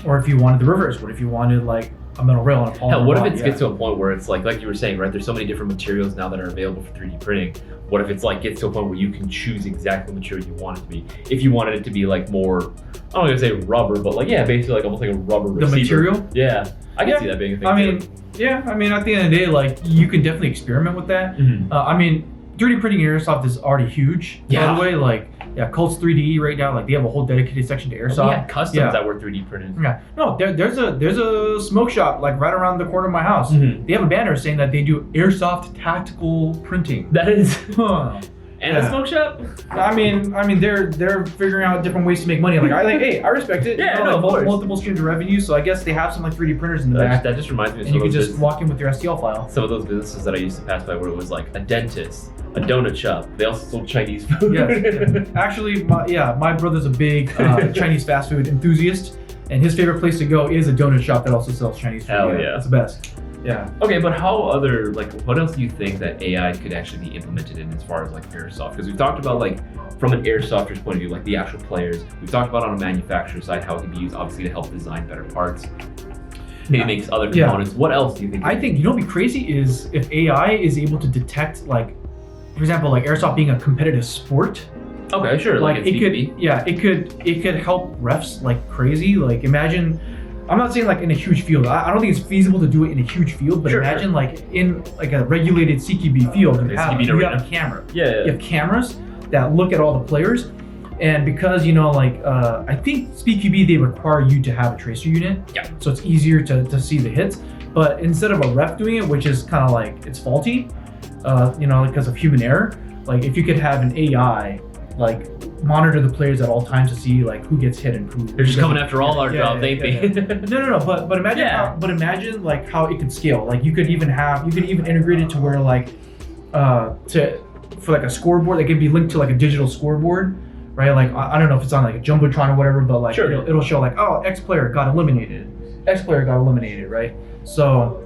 or if you wanted the reverse. What if you wanted like a metal rail and a polymer? Hell, what if body? it gets to a point where it's like you were saying, right? There's so many different materials now that are available for 3D printing. What if it's like gets to a point where you can choose exactly the material you want it to be? If you wanted it to be like more, I'm not gonna say rubber, but like basically like almost like a rubber receiver. The material? Yeah, I can see that being a thing. I mean, at the end of the day, like you can definitely experiment with that. I mean, 3D printing in Airsoft is already huge. By the way, like Colts 3D right now, like they have a whole dedicated section to Airsoft. We had customs that were 3D printed. Yeah, no, there's a smoke shop like right around the corner of my house. They have a banner saying that they do Airsoft tactical printing. That is. And a smoke shop? I mean, they're figuring out different ways to make money. Like, I respect it. Yeah, you know, like, multiple streams of revenue. So I guess they have some like 3D printers in the back. That just reminds me of and you can just walk in with your STL file. Some of those businesses that I used to pass by where it was like a dentist, a donut shop. They also sold Chinese food. Yes. Actually, my brother's a big Chinese fast food enthusiast, and his favorite place to go is a donut shop that also sells Chinese food. Hell yeah. It's the best. Yeah. Okay, but what else do you think that AI could actually be implemented in as far as like Airsoft? Because we've talked about like from an Airsofter's point of view, like the actual players. We've talked about on a manufacturer side how it can be used obviously to help design better parts. Maybe makes other components. What else do you think? I think, you know what'd be crazy is if AI is able to detect like, for example, like Airsoft being a competitive sport. Okay, sure. Like it could help refs like crazy. Like imagine, I'm not saying like in a huge field. I don't think it's feasible to do it in a huge field, but imagine like in like a regulated CQB field, you have a camera. Yeah. You have cameras that look at all the players, and because you know like I think SpeedQB they require you to have a tracer unit. Yeah. So it's easier to see the hits, but instead of a ref doing it, which is kind of like it's faulty, you know, because of human error. Like if you could have an AI like monitor the players at all times to see like who gets hit and who. They're just coming after all our jobs, ain't they? No. But imagine like how it could scale. Like you could even integrate it to where like for like a scoreboard that could be linked to like a digital scoreboard, right? Like I don't know if it's on like a jumbotron or whatever, but like it'll show like, oh, X player got eliminated, right? So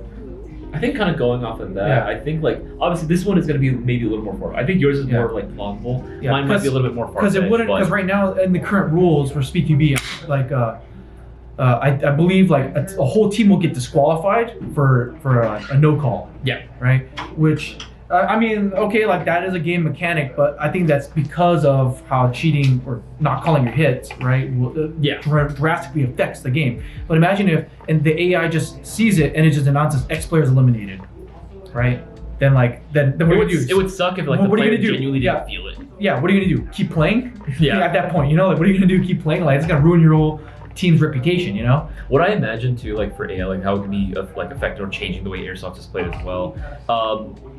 I think kind of going off of that, I think like obviously this one is going to be maybe a little more far. I think yours is more like plausible. Mine might be a little bit more far. Because right now in the current rules for SpeedQB, like I believe like a whole team will get disqualified for a no call. Yeah. Right. Which I mean, okay, like that is a game mechanic, but I think that's because of how cheating or not calling your hits, right, drastically affects the game. But imagine if the AI just sees it and it just announces X player is eliminated, right? Then what do you do? It would suck if like the player genuinely didn't feel it. Yeah, what are you gonna do? Keep playing? Yeah. At that point, you know, like what are you gonna do? Keep playing? Like it's gonna ruin your whole team's reputation, you know? What I imagine too, like for AI, like how it can be like affected or changing the way Airsoft is played as well.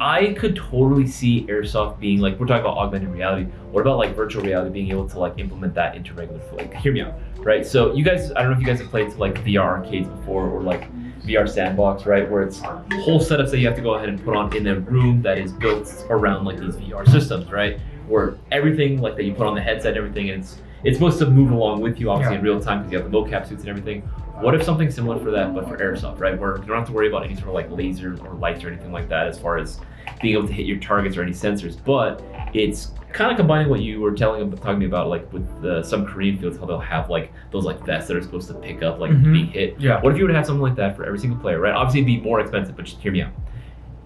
I could totally see Airsoft being like, we're talking about augmented reality. What about like virtual reality being able to like implement that into regular play? Like, hear me out, right? So you guys, I don't know if you guys have played to like VR arcades before or like VR sandbox, right? Where it's whole setups that you have to go ahead and put on in a room that is built around like these VR systems, right? Where everything like that you put on the headset and everything, and it's supposed to move along with you, obviously, in real time because you have the mocap suits and everything. What if something similar for that, but for Airsoft, right? Where you don't have to worry about any sort of like laser or lights or anything like that as far as being able to hit your targets or any sensors, but it's kind of combining what you were talking me about, like with some Korean fields, how they'll have like those like vests that are supposed to pick up like being hit. Yeah. What if you were to have something like that for every single player, right? Obviously, it'd be more expensive, but just hear me out.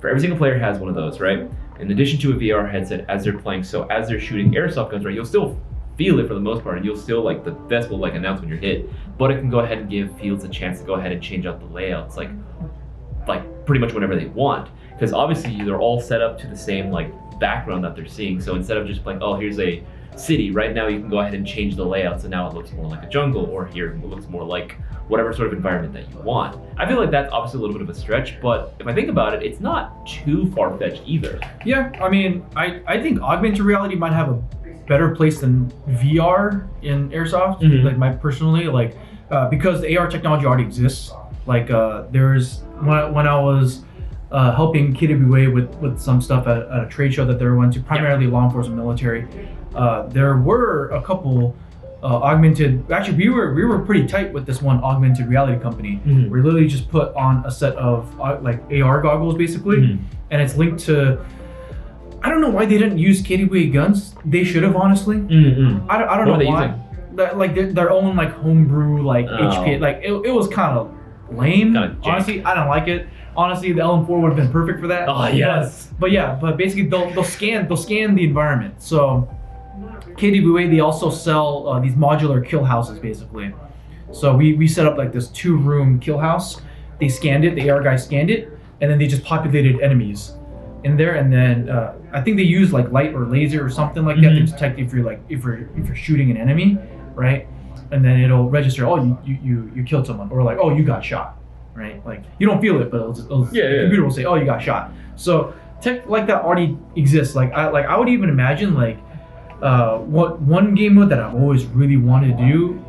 For every single player has one of those, right? In addition to a VR headset as they're playing, so as they're shooting Airsoft guns, right, you'll still feel it for the most part, and you'll still like the vest will like announce when you're hit, but it can go ahead and give fields a chance to go ahead and change out the layouts like pretty much whenever they want, because obviously they're all set up to the same like background that they're seeing. So instead of just like, oh, here's a city. Right now, you can go ahead and change the layout, so now it looks more like a jungle, or here it looks more like whatever sort of environment that you want. I feel like that's obviously a little bit of a stretch, but if I think about it, it's not too far-fetched either. Yeah, I mean, I think augmented reality might have a better place than VR in Airsoft, like personally, like because the AR technology already exists. Like there's when I was helping KWA with some stuff at a trade show that they went to, primarily law enforcement, military. There were a couple augmented. Actually, we were pretty tight with this one augmented reality company. We literally just put on a set of like AR goggles, basically, and it's linked to. I don't know why they didn't use KWA guns. They should have, honestly. I don't know why. Like their own like homebrew like HP. Like it was kind of lame. Honestly, I don't like it. Honestly, the LM4 would have been perfect for that. Oh yes. But basically they'll scan the environment. So KWA, they also sell these modular kill houses, basically. So we set up like this 2-room kill house. They scanned it. The AR guy scanned it, and then they just populated enemies in there, and then I think they use like light or laser or something like that to detect if you're shooting an enemy, right? And then it'll register, oh, you killed someone, or like, oh, you got shot, right? Like you don't feel it, but the computer will say, oh, you got shot. So tech like that already exists. I would even imagine like what one game mode that I've always really wanted to do,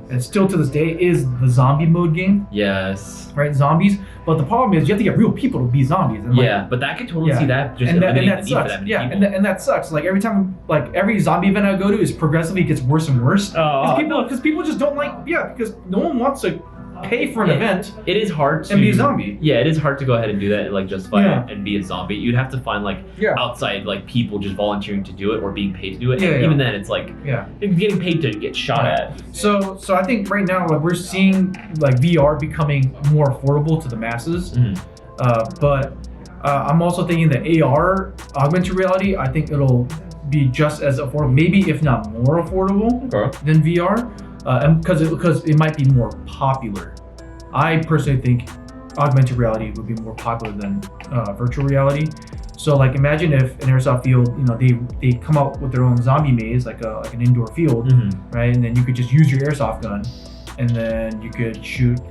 and still to this day, is the zombie mode game. Yes. Right, zombies. But the problem is you have to get real people to be zombies. And like, but I can totally see that just eliminating the need for that many people. And that sucks. Like every time, like every zombie event I go to is progressively gets worse and worse. Because people just don't like, because no one wants to pay for an event. It is hard to be a zombie. Yeah, it is hard to go ahead and do that and like justify it and be a zombie. You'd have to find like outside like people just volunteering to do it or being paid to do it. And even then, it's like getting paid to get shot at. So I think right now like we're seeing like VR becoming more affordable to the masses. But I'm also thinking that AR, augmented reality, I think it'll be just as affordable, maybe if not more affordable than VR. Because it might be more popular. I personally think augmented reality would be more popular than virtual reality. So like imagine if an airsoft field, they come out with their own zombie maze, like an indoor field, right? And then you could just use your airsoft gun, and then you could shoot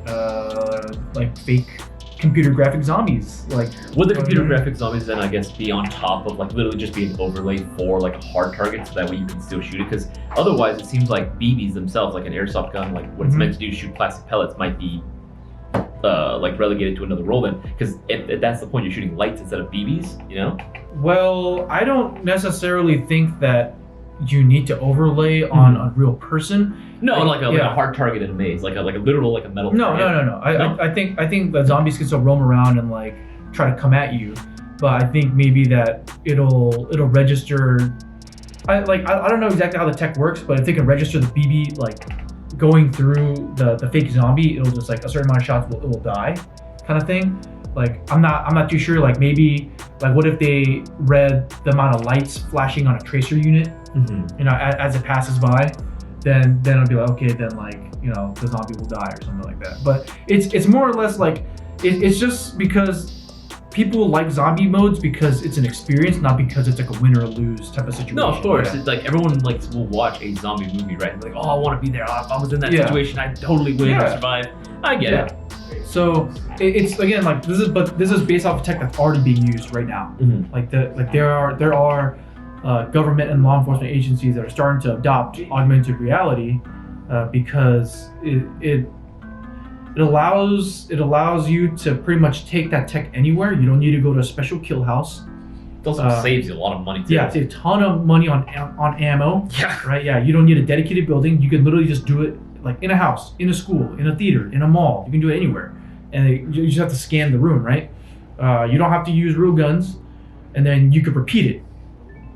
like fake computer graphic zombies. Like would the computer graphic zombies then I guess be on top of like literally just be an overlay for like a hard target, so that way you can still shoot it? Because otherwise it seems like BBs themselves, like an airsoft gun, like what it's meant to do, shoot plastic pellets, might be like relegated to another role then, because if that's the point, you're shooting lights instead of BBs, Well, I don't necessarily think that you need to overlay on a real person. No, like a hard target in a maze, like a literal like a metal. No. I think the zombies can still roam around and like try to come at you, but I think maybe that it'll register. I don't know exactly how the tech works, but if they can register the BB like going through the fake zombie, it'll just like a certain amount of shots it will die, kind of thing. Like I'm not too sure. Like maybe like what if they read the amount of lights flashing on a tracer unit, as it passes by, then it'll be like, okay, then like the zombie will die or something like that. But it's more or less like it's just because people like zombie modes because it's an experience, not because it's like a win or lose type of situation. No, of course. It's like everyone will watch a zombie movie, right? Like, oh, I want to be there. If I was in that situation, I'd totally win or survive. I get it. So it's again like this is based off of tech that's already being used right now. Like there are government and law enforcement agencies that are starting to adopt augmented reality because it allows you to pretty much take that tech anywhere. You don't need to go to a special kill house. It also saves you a lot of money too. Yeah, it saves a ton of money on ammo. Yeah. Right. Yeah. You don't need a dedicated building. You can literally just do it like in a house, in a school, in a theater, in a mall. You can do it anywhere, and you just have to scan the room, right? You don't have to use real guns, and then you could repeat it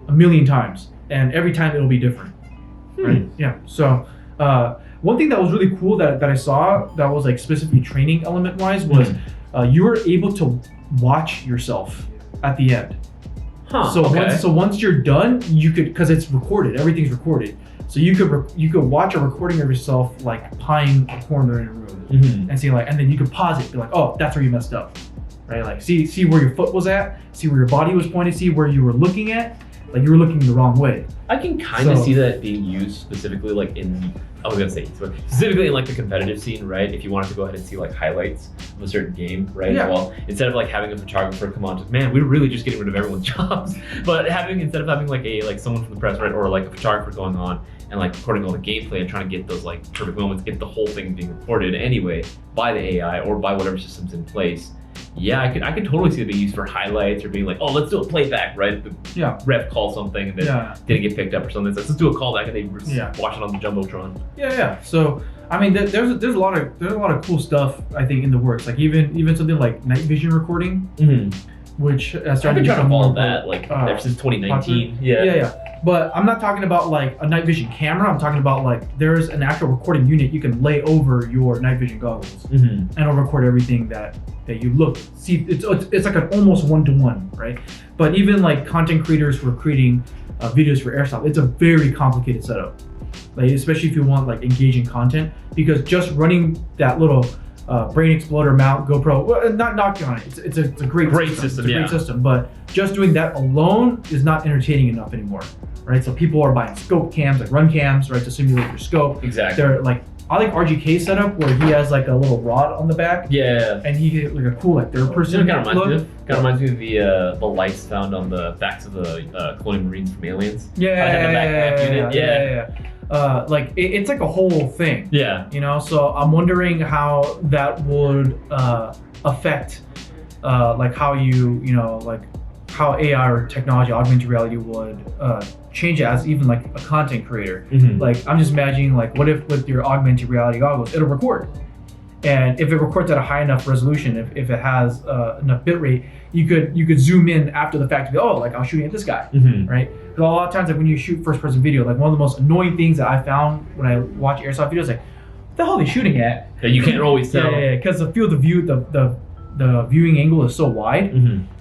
1,000,000 times, and every time it'll be different, right? Yeah. So one thing that was really cool that I saw that was like specifically training element wise was you were able to watch yourself at the end. So once you're done, you could, because it's recorded, everything's recorded. So you could watch a recording of yourself like pieing a corner in a room and see like, and then you could pause it, be like, oh, that's where you messed up, right? Like see where your foot was at, see where your body was pointed, see where you were looking at, like you were looking the wrong way. I can kind of So- see that being used specifically like in, I was gonna say, specifically in like the competitive scene, right? If you wanted to go ahead and see like highlights of a certain game, right? Yeah. Well, instead of like having a photographer come on, just man, we're really just getting rid of everyone's jobs. But instead of having like someone from the press, right, or like a photographer going on and like recording all the gameplay and trying to get those like perfect moments, get the whole thing being recorded anyway by the AI or by whatever system's in place. Yeah, I could totally see it being used for highlights or being like, oh, let's do a playback, right? The Yeah. ref called something and then didn't get picked up or something. So let's do a callback and they watch it on the jumbotron. Yeah. So I mean, there's a lot of cool stuff I think in the works. Like even something like night vision recording, which has I've started been to trying to become follow more that like ever since 2019. popular. Yeah. But I'm not talking about like a night vision camera. I'm talking about like there's an actual recording unit you can lay over your night vision goggles, and it'll record everything that you see. It's like an almost one-to-one, right? But even like content creators who are creating videos for Airsoft, it's a very complicated setup. Like especially if you want like engaging content, because just running that little brain exploder mount GoPro, well, not knocking on it. It's a great system. It's a great system, but just doing that alone is not entertaining enough anymore, right? So people are buying scope cams, like run cams, right, to simulate your scope. Exactly. They're like, I like RGK's setup where he has like a little rod on the back. Yeah. And he get like a cool like third person Kind of look. reminds me of the lights found on the backs of the Colonial Marines from Aliens. Yeah. Like it's like a whole thing. Yeah. You know, so I'm wondering how that would affect like how like how AI or technology, augmented reality would change it as even like a content creator. Like I'm just imagining like what if with your augmented reality goggles, it'll record. And if it records at a high enough resolution, if it has enough bit rate, you could zoom in after the fact to go, oh, like I was shooting at this guy, right? Because a lot of times, like when you shoot first person video, like one of the most annoying things that I found when I watch Airsoft videos, like, what the hell are they shooting at? Yeah, you can't always tell. Yeah, because the field of view, the viewing angle is so wide,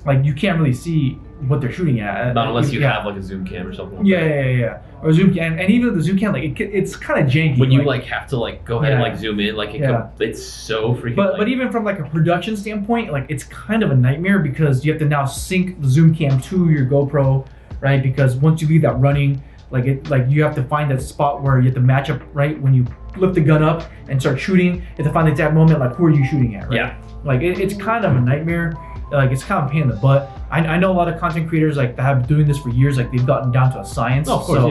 like you can't really see what they're shooting at. Not unless you have like a zoom cam or something like that. Yeah. Or zoom cam, and even the zoom cam, like it's kind of janky. When you like have to like go ahead and like zoom in, like it's so freaking. But even from like a production standpoint, like it's kind of a nightmare because you have to now sync the zoom cam to your GoPro, right? Because once you leave that running, like you have to find that spot where you have to match up, right? When you lift the gun up and start shooting, you have to find the exact moment, like who are you shooting at, right? Yeah. Like it's kind of a nightmare. Like it's kind of a pain in the butt. I know a lot of content creators like that have been doing this for years. Like they've gotten down to a science, of course,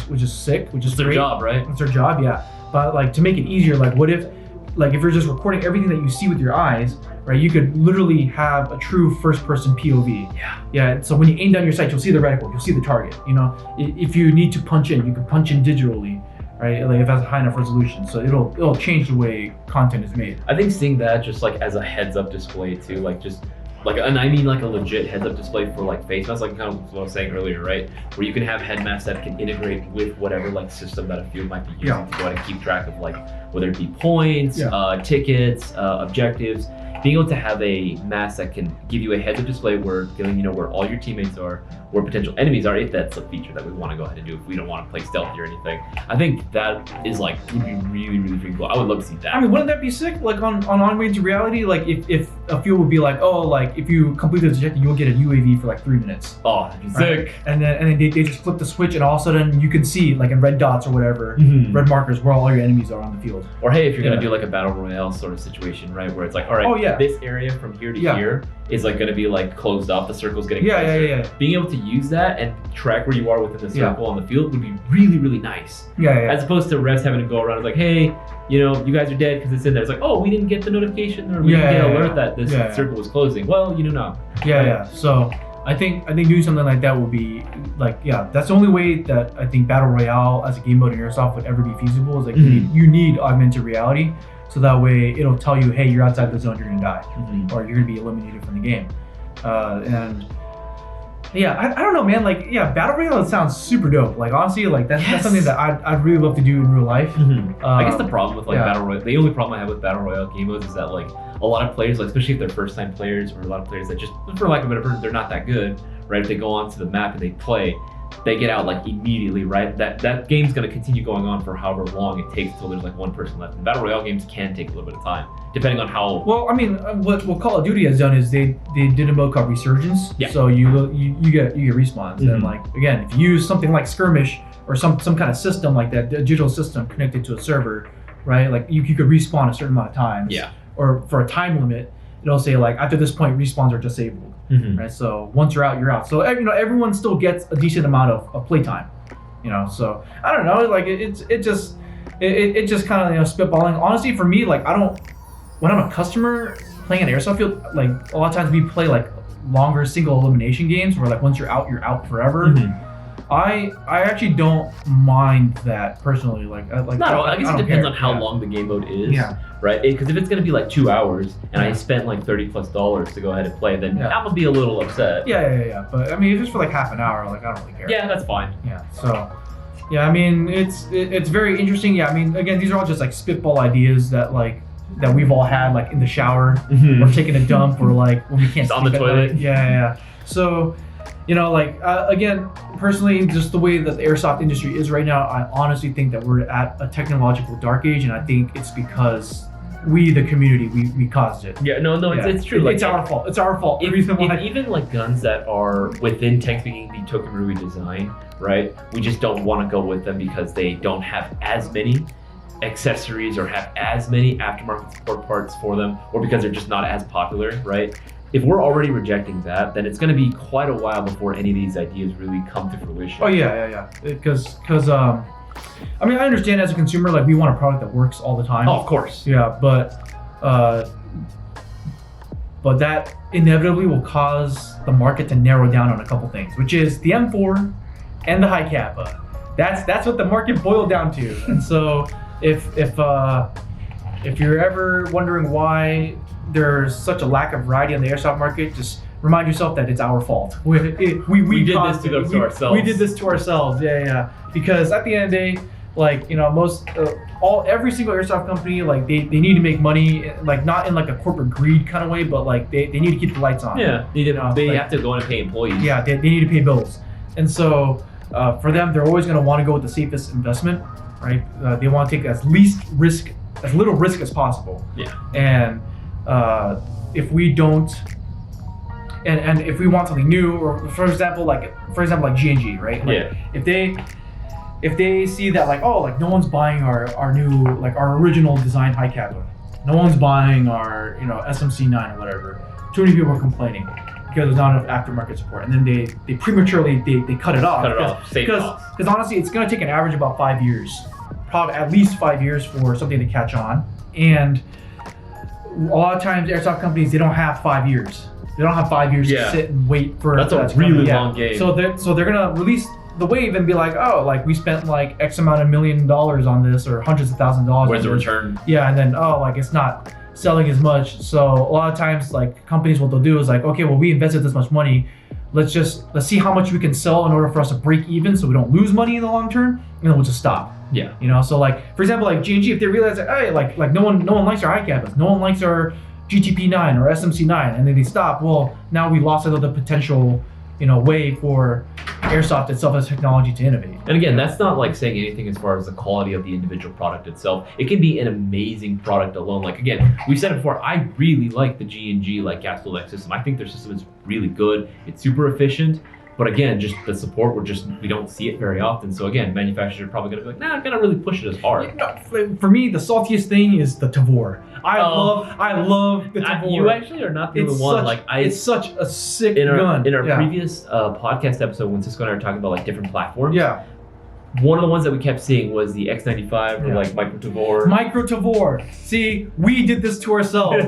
which is sick, which is their great. job, right? It's their job, yeah. But like to make it easier, like what if, like if you're just recording everything that you see with your eyes, right? You could literally have a true first-person POV. Yeah. So when you aim down your sight, you'll see the reticle, you'll see the target. You know, if you need to punch in, you can punch in digitally, right? Like if it has a high enough resolution, so it'll change the way content is made. I think seeing that just like as a heads-up display too, like just. And I mean like a legit heads-up display for like face masks, like kind of what I was saying earlier, right? Where you can have head masks that can integrate with whatever like system that a field might be using to go ahead and keep track of like whether it be points, tickets, objectives. Being able to have a mask that can give you a heads-up display where where all your teammates are, where potential enemies are, if that's a feature that we want to go ahead and do, if we don't want to play stealthy or anything. I think that is like would be really, really freaking cool. I would love to see that. I mean, wouldn't that be sick? Like on augmented reality, like if a field would be like, oh, like if you complete this objective, you'll get a UAV for like 3 minutes. Oh, that'd be sick. And then they just flip the switch, and all of a sudden you can see like in red dots or whatever, red markers where all your enemies are on the field. Or hey, if you're gonna do like a battle royale sort of situation, right, where it's like, all right, this area from here to here is like gonna be like closed off. The circle's getting closer. Being able to use that and track where you are within the circle on the field would be really, really nice. As opposed to refs having to go around and like, hey, you guys are dead because it's in there. It's like, oh, we didn't get the notification or we didn't get alert that this circle was closing. Well, now. So I think doing something like that would be like, that's the only way that I think battle royale as a game mode in Airsoft would ever be feasible. Is like you need augmented reality, so that way it'll tell you, hey, you're outside the zone, you're gonna die, or you're gonna be eliminated from the game. And I don't know, man. Like, battle royale sounds super dope. Like, honestly, like that's something that I'd really love to do in real life. I guess the problem with like battle royale, the only problem I have with battle royale game modes is that like a lot of players, like especially if they're first time players or a lot of players that just, for lack of a better term, they're not that good, right? If they go onto the map and they play, they get out like immediately, right? That game's gonna continue going on for however long it takes until there's like one person left. And battle royale games can take a little bit of time. depending on how. Well, I mean, what Call of Duty has done is they did a mode called Resurgence. Yeah. So you get respawns, and like again, if you use something like Skirmish or some kind of system like that, a digital system connected to a server, right? Like you could respawn a certain amount of times. Yeah. Or for a time limit, it'll say like after this point respawns are disabled, right? So once you're out, you're out. So everyone still gets a decent amount of playtime, So I don't know, like it just kind of spitballing. Honestly, for me, like when I'm a customer playing an airsoft field, like a lot of times we play like longer single elimination games where like once you're out forever. I actually don't mind that personally. I guess it depends on how long the game mode is. Yeah. Right? Because if it's going to be like 2 hours and I spent like $30+ to go ahead and play, then I'm going to be a little upset. Yeah. But I mean, if it's for like half an hour, like I don't really care. Yeah, that's fine. Yeah. So, yeah, I mean, it's very interesting. Yeah, I mean, again, these are all just like spitball ideas that we've all had like in the shower or taking a dump or like when we can't sleep on the toilet. Yeah. So, again, personally, just the way that the airsoft industry is right now, I honestly think that we're at a technological dark age, and I think it's because we, the community, we caused it. Yeah, no, it's true. It's our fault. It's our fault. Even like guns that are within technically the Tokenrui design, right? We just don't want to go with them because they don't have as many accessories or have as many aftermarket support parts for them, or because they're just not as popular, right? If we're already rejecting that, then it's going to be quite a while before any of these ideas really come to fruition. Oh yeah. Because I mean, I understand as a consumer, like we want a product that works all the time. Oh, of course. Yeah, but that inevitably will cause the market to narrow down on a couple things, which is the M4 and the high kappa. That's what the market boiled down to. And so if you're ever wondering why there's such a lack of variety on the airsoft market, just remind yourself that it's our fault. We did this to ourselves. We did this to ourselves. Yeah. Because at the end of the day, like every single airsoft company, like they need to make money, like not in like a corporate greed kind of way, but like they need to keep the lights on. Yeah. They have to go in and pay employees. Yeah. They need to pay bills, and so for them, they're always going to want to go with the safest investment, right? They want to take as little risk as possible. Yeah. And if we don't, and if we want something new, or for example like G&G, right? Like, if they see that like, oh, like no one's buying our new, like our original design high kappa, no one's buying our SMC9 or whatever. Too many people are complaining because there's not enough aftermarket support, and then they prematurely they cut it off. Because honestly, it's gonna take an average about 5 years, probably at least 5 years for something to catch on, and a lot of times airsoft companies, they don't have 5 years. They don't have 5 years to sit and wait for that's a really long game. So they're gonna release the wave and be like, oh, like we spent like X amount of $1 million on this, or hundreds of thousands of dollars. Where's the return? Yeah, and then like it's not selling as much. So a lot of times like companies, what they'll do is like, okay, well we invested this much money. Let's see how much we can sell in order for us to break even, so we don't lose money in the long term, and then we'll just stop. Yeah. So like for example, like G&G, if they realize that, hey, like no one likes our high kappas, no one likes our GTP9 or SMC9, and then they stop. Well, now we lost another potential, way for airsoft itself as technology to innovate. And again, that's not like saying anything as far as the quality of the individual product itself. It can be an amazing product alone. Like again, we've said it before, I really like the G&G like gas fluid system. I think their system is really good. It's super efficient. But again, just the support, we don't see it very often. So again, manufacturers are probably gonna be like, nah, I'm gonna really push it as hard. For me, the saltiest thing is the Tavor. I love the Tavor. You actually are not the only one. It's such a sick gun. In our previous podcast episode, when Cisco and I were talking about like different platforms, one of the ones that we kept seeing was the X95 or like Micro Tavor. Micro Tavor. See, we did this to ourselves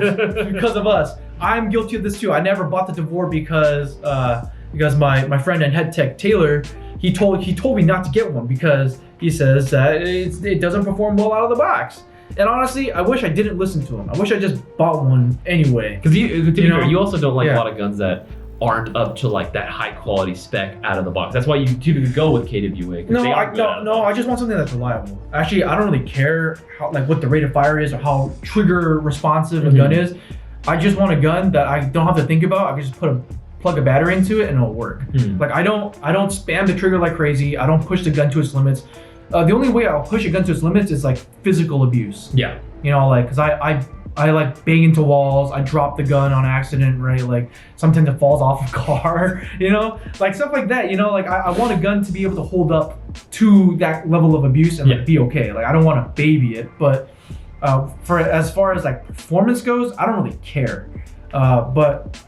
because of us. I'm guilty of this too. I never bought the Tavor because my friend and head tech Taylor, he told me not to get one because he says that it doesn't perform well out of the box. And honestly, I wish I didn't listen to him. I wish I just bought one anyway. Because to be fair, you also don't like a lot of guns that aren't up to like that high quality spec out of the box. That's why you typically go with KWA. I just want something that's reliable. Actually, I don't really care what the rate of fire is or how trigger responsive a gun is. I just want a gun that I don't have to think about. I can just plug a battery into it and it'll work. Like I don't spam the trigger like crazy. I don't push the gun to its limits. The only way I'll push a gun to its limits is like physical abuse. Yeah. Because I I like bang into walls. I drop the gun on accident, right? Like sometimes it falls off a car, like stuff like that. Like I want a gun to be able to hold up to that level of abuse and like, be okay. Like I don't want to baby it, but for as far as like performance goes, I don't really care. But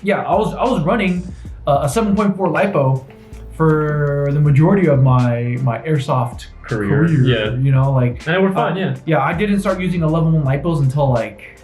yeah, I was running a 7.4 lipo for the majority of my airsoft career. Yeah. Like and we're fine. Yeah, I didn't start using 11.1 lipos until like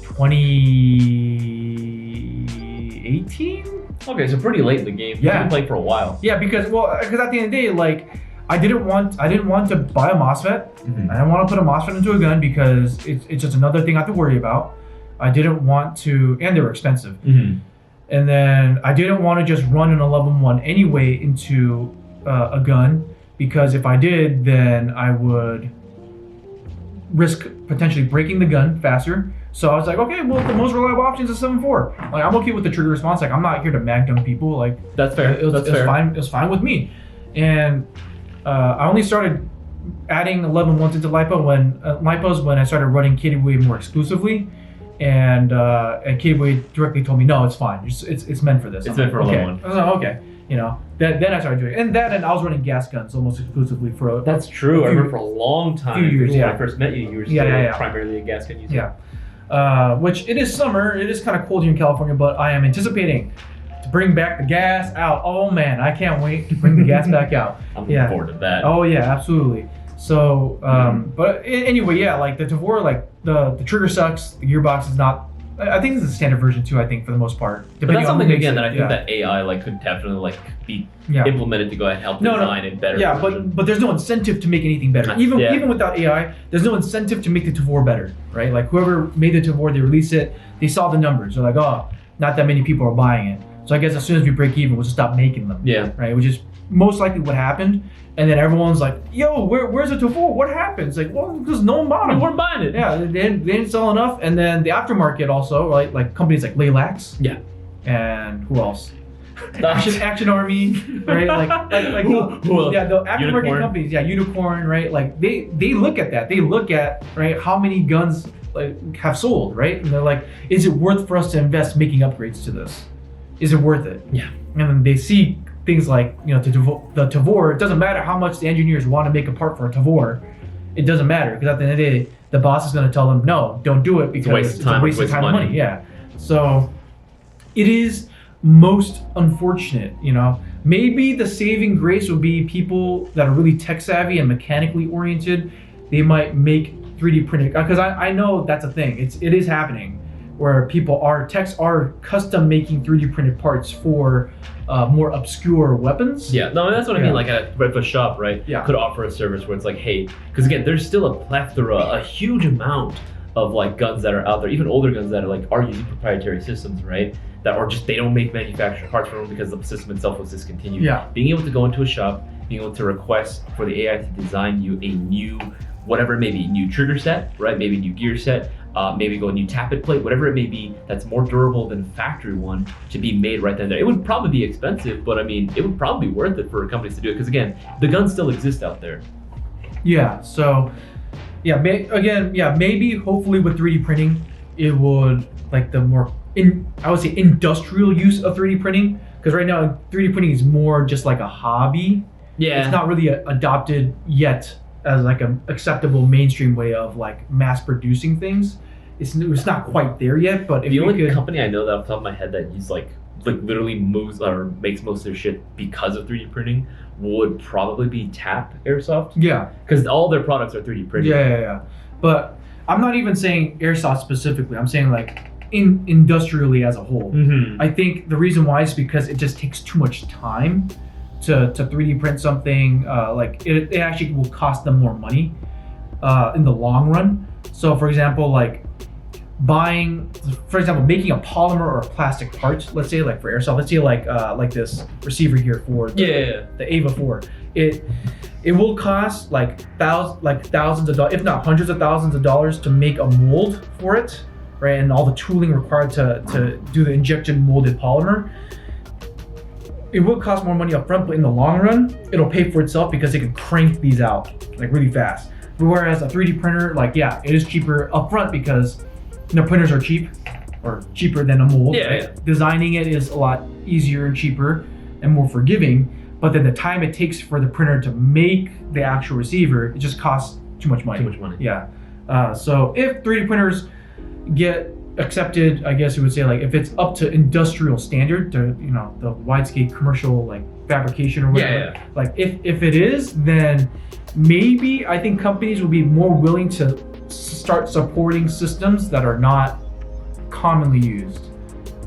2018. Okay, so pretty late in the game. Yeah. You've been playing for a while. Yeah, because at the end of the day, like I didn't want to buy a MOSFET. Mm-hmm. I didn't want to put a MOSFET into a gun because it's just another thing I have to worry about. I didn't want to, and they were expensive. Mm-hmm. And then I didn't want to just run an 11.1 anyway into a gun, because if I did, then I would risk potentially breaking the gun faster. So I was like, okay, well, the most reliable option is a 7.4. Like I'm okay with the trigger response. Like I'm not here to mag dump people. Like that's fair. It was fine. It was fine with me. And I only started adding 11.1s into lipos when I started running KWA more exclusively. And KWA directly told me, no, it's fine. It's meant for this. It's meant for 11.1. I was like, okay. Then I started doing it. And I was running gas guns almost exclusively for That's true. I remember for a long time. Few years, when I first met you, you were still primarily a gas gun user. Yeah. Which it is summer. It is kind of cold here in California, but I am anticipating to bring back the gas out. Oh man, I can't wait to bring the gas back out. I'm looking forward to that. Oh yeah, absolutely. So, but anyway, yeah, like the Tavor, like the trigger sucks. The gearbox is not. I think this is a standard version too. I think for the most part. But that's something again that I think that AI could definitely be implemented to go ahead and help design it better. Yeah, but there's no incentive to make anything better. Even without AI, there's no incentive to make the Tavor better, right? Like whoever made the Tavor, they release it, they saw the numbers. They're like, oh, not that many people are buying it. So I guess as soon as we break even, we'll just stop making them. Yeah. Right. Which is most likely what happened. And then everyone's like, yo, where's the Tavor? What happened? It's like, well, because no one bought them. We weren't buying it. Yeah, they didn't sell enough. And then the aftermarket also, right? Like companies like Laylax. Yeah. And who else? Action Army, right? Who else? Yeah, the aftermarket companies. Yeah, Unicorn, right? Like they look at that. They look at right how many guns have sold, right? And they're like, is it worth for us to invest making upgrades to this? Is it worth it? Yeah. And then they see things like the Tavor. It doesn't matter how much the engineers want to make a part for a Tavor. It doesn't matter, because at the end of the day, the boss is going to tell them, no, don't do it, because it's a waste of time and money. Yeah. So it is most unfortunate. Maybe the saving grace would be people that are really tech savvy and mechanically oriented. They might make 3D printing, because I know that's a thing. It is happening, where techs are custom making 3D printed parts for more obscure weapons. Yeah, no, that's what I mean. Like if a shop, right, could offer a service where it's like, hey, because again, there's still a plethora, a huge amount of like guns that are out there, even older guns that are using proprietary systems, right? That are just, they don't make manufactured parts for them because the system itself was discontinued. Yeah. Being able to go into a shop, being able to request for the AI to design you a new, whatever it may be, new trigger set, right? Maybe new gear set. Maybe go a new tappet plate, whatever it may be, that's more durable than factory one to be made right then and there. It would probably be expensive, but I mean, it would probably be worth it for companies to do it, because again, the guns still exist out there. Yeah. So, yeah. Maybe hopefully with 3D printing, it would like the more I would say industrial use of 3D printing, because right now 3D printing is more just like a hobby. Yeah. It's not really adopted yet as like an acceptable mainstream way of like mass producing things. It's not quite there yet, but if the only company I know that off the top of my head that uses like literally moves or makes most of their shit because of 3D printing would probably be Tap Airsoft. Yeah, because all their products are 3D printed. Yeah. But I'm not even saying Airsoft specifically. I'm saying like industrially as a whole. Mm-hmm. I think the reason why is because it just takes too much time to 3D print something. Like it actually will cost them more money in the long run. So for example, making a polymer or a plastic part, let's say like for Airsoft, let's say like this receiver here for the Ava 4. It will cost thousands of dollars, if not hundreds of thousands of dollars, to make a mold for it, right? And all the tooling required to do the injection molded polymer. It will cost more money up front, but in the long run, it'll pay for itself because they can crank these out like really fast. Whereas a 3D printer, like, yeah, it is cheaper upfront because printers are cheap, or cheaper than a mold. Yeah, right? yeah. Designing it is a lot easier and cheaper and more forgiving, but then the time it takes for the printer to make the actual receiver, it just costs too much money. Too much money. Yeah. So if 3D printers get accepted, I guess you would say, like, if it's up to industrial standard, to the wide-scale commercial like fabrication or whatever. Yeah. Like if it is, then maybe I think companies will be more willing to start supporting systems that are not commonly used,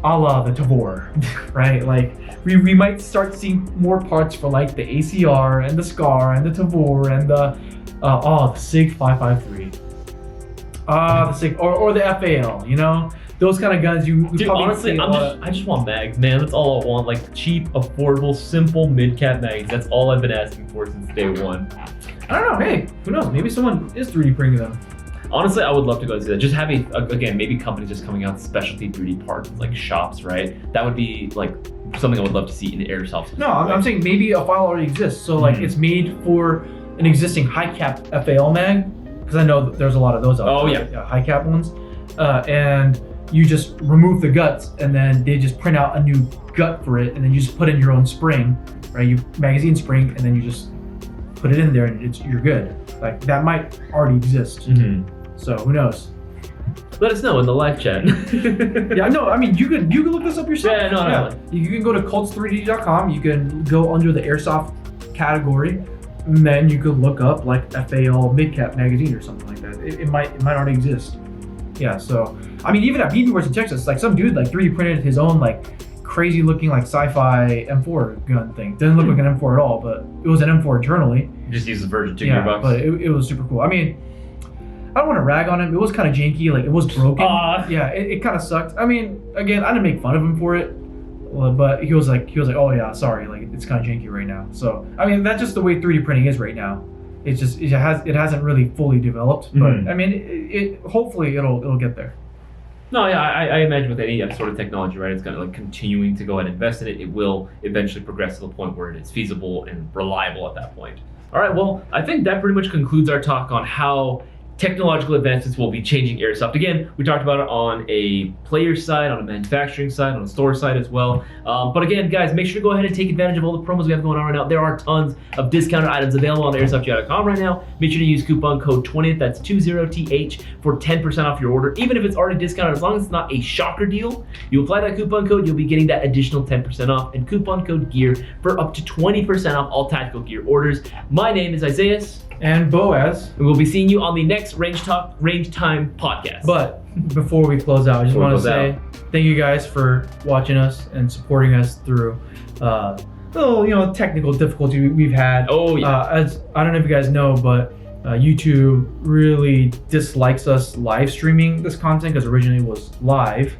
a la the Tavor, right? Like we might start seeing more parts for like the ACR and the SCAR and the Tavor and the SIG 553. The SIG or the FAL, those kind of guns you Dude, probably honestly, see I just want mags, man. That's all I want. Like cheap, affordable, simple mid-cap mags. That's all I've been asking for since day one. I don't know. Hey, who knows? Maybe someone is 3D printing them. Honestly, I would love to go and see that. Just having, again, maybe companies just coming out with specialty 3D parts, like shops, right? That would be like something I would love to see in Airsoft. No, I'm saying maybe a file already exists. So like it's made for an existing high cap FAL mag, because I know that there's a lot of those out there. Oh, yeah. High cap ones. And you just remove the guts, and then they just print out a new gut for it, and then you just put in your own spring, right? You magazine spring, and then you just put it in there, and you're good. Like that might already exist. So who knows? Let us know in the live chat. Yeah, no, I mean you could look this up yourself. Yeah, no. You can go to cults3d.com. You can go under the Airsoft category, and then you could look up like FAL midcap magazine or something like that. It might already exist. Yeah, so I mean, even at BB in Texas, like some dude like 3D printed his own like crazy looking like sci-fi M4 gun thing. Didn't look like an M4 at all, but it was an M4 internally. Just use the version 2 Yeah, gearbox. but it was super cool. I mean, I don't want to rag on him. It was kind of janky. Like it was broken. Yeah, it kind of sucked. I mean, again, I didn't make fun of him for it, but he was like, oh yeah, sorry, like it's kind of janky right now. So I mean, that's just the way 3D printing is right now. It's just it hasn't really fully developed, but I mean, it hopefully it'll get there. No, yeah, I imagine with any sort of technology, right, it's kind of like continuing to go and invest in it. It will eventually progress to the point where it is feasible and reliable at that point. All right, well, I think that pretty much concludes our talk on how technological advancements will be changing Airsoft. Again, we talked about it on a player side, on a manufacturing side, on a store side as well. But again, guys, make sure to go ahead and take advantage of all the promos we have going on right now. There are tons of discounted items available on airsoftgi.com right now. Make sure to use coupon code 20th, that's 20TH, for 10% off your order. Even if it's already discounted, as long as it's not a shocker deal, you apply that coupon code, you'll be getting that additional 10% off, and coupon code GEAR for up to 20% off all tactical gear orders. My name is Isaiah. And Boaz. And we'll be seeing you on the next Range Time podcast. But before we close out, I just want to say thank you guys for watching us and supporting us through little technical difficulty we've had. Oh yeah. As I don't know if you guys know, but YouTube really dislikes us live streaming this content because originally it was live.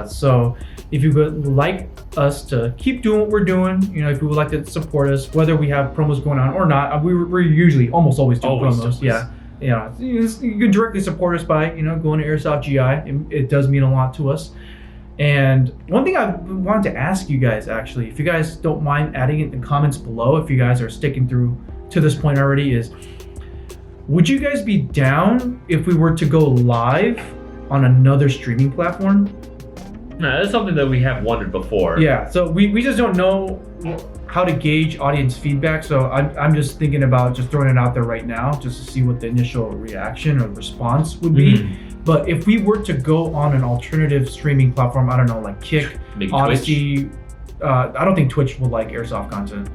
So if you would like us to keep doing what we're doing, if you would like to support us, whether we have promos going on or not, we're usually almost always doing promos. Yeah, you can directly support us by going to Airsoft GI. It does mean a lot to us. And one thing I wanted to ask you guys, actually, if you guys don't mind adding it in the comments below, if you guys are sticking through to this point already, is would you guys be down if we were to go live on another streaming platform? No, that's something that we have wondered before. Yeah, so we just don't know how to gauge audience feedback. So I'm just thinking about just throwing it out there right now, just to see what the initial reaction or response would be. But if we were to go on an alternative streaming platform, I don't know, like Kick, maybe Odyssey, I don't think Twitch will like Airsoft content,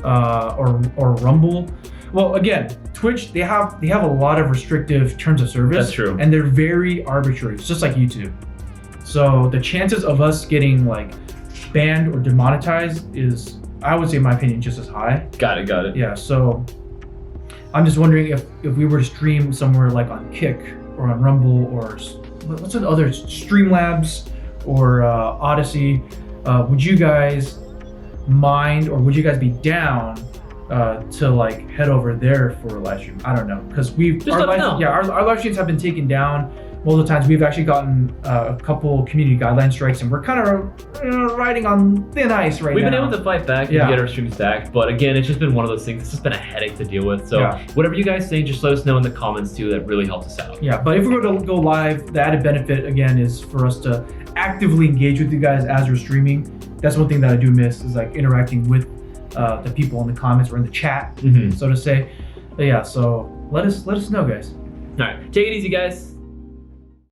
or Rumble. Well, again, Twitch, they have a lot of restrictive terms of service. That's true. And they're very arbitrary. It's just like YouTube. So the chances of us getting like banned or demonetized is, I would say in my opinion, just as high. Got it. Yeah, so I'm just wondering if we were to stream somewhere like on Kick or on Rumble or what's the other, Streamlabs or Odyssey, would you guys mind, or would you guys be down to like head over there for a live stream? I don't know, because our live streams have been taken down most of the times we've actually gotten a couple community guideline strikes, and we're kind of riding on thin ice right now. We've been able to fight back and Yeah. get our streams back, but again, it's just been one of those things. It's just been a headache to deal with. So Yeah. whatever you guys think, just let us know in the comments too. That really helps us out. Yeah, but if we're going to go live, the added benefit again is for us to actively engage with you guys as we're streaming. That's one thing that I do miss, is like interacting with the people in the comments or in the chat, Mhm. so to say. But yeah, so let us know, guys. All right, take it easy, guys.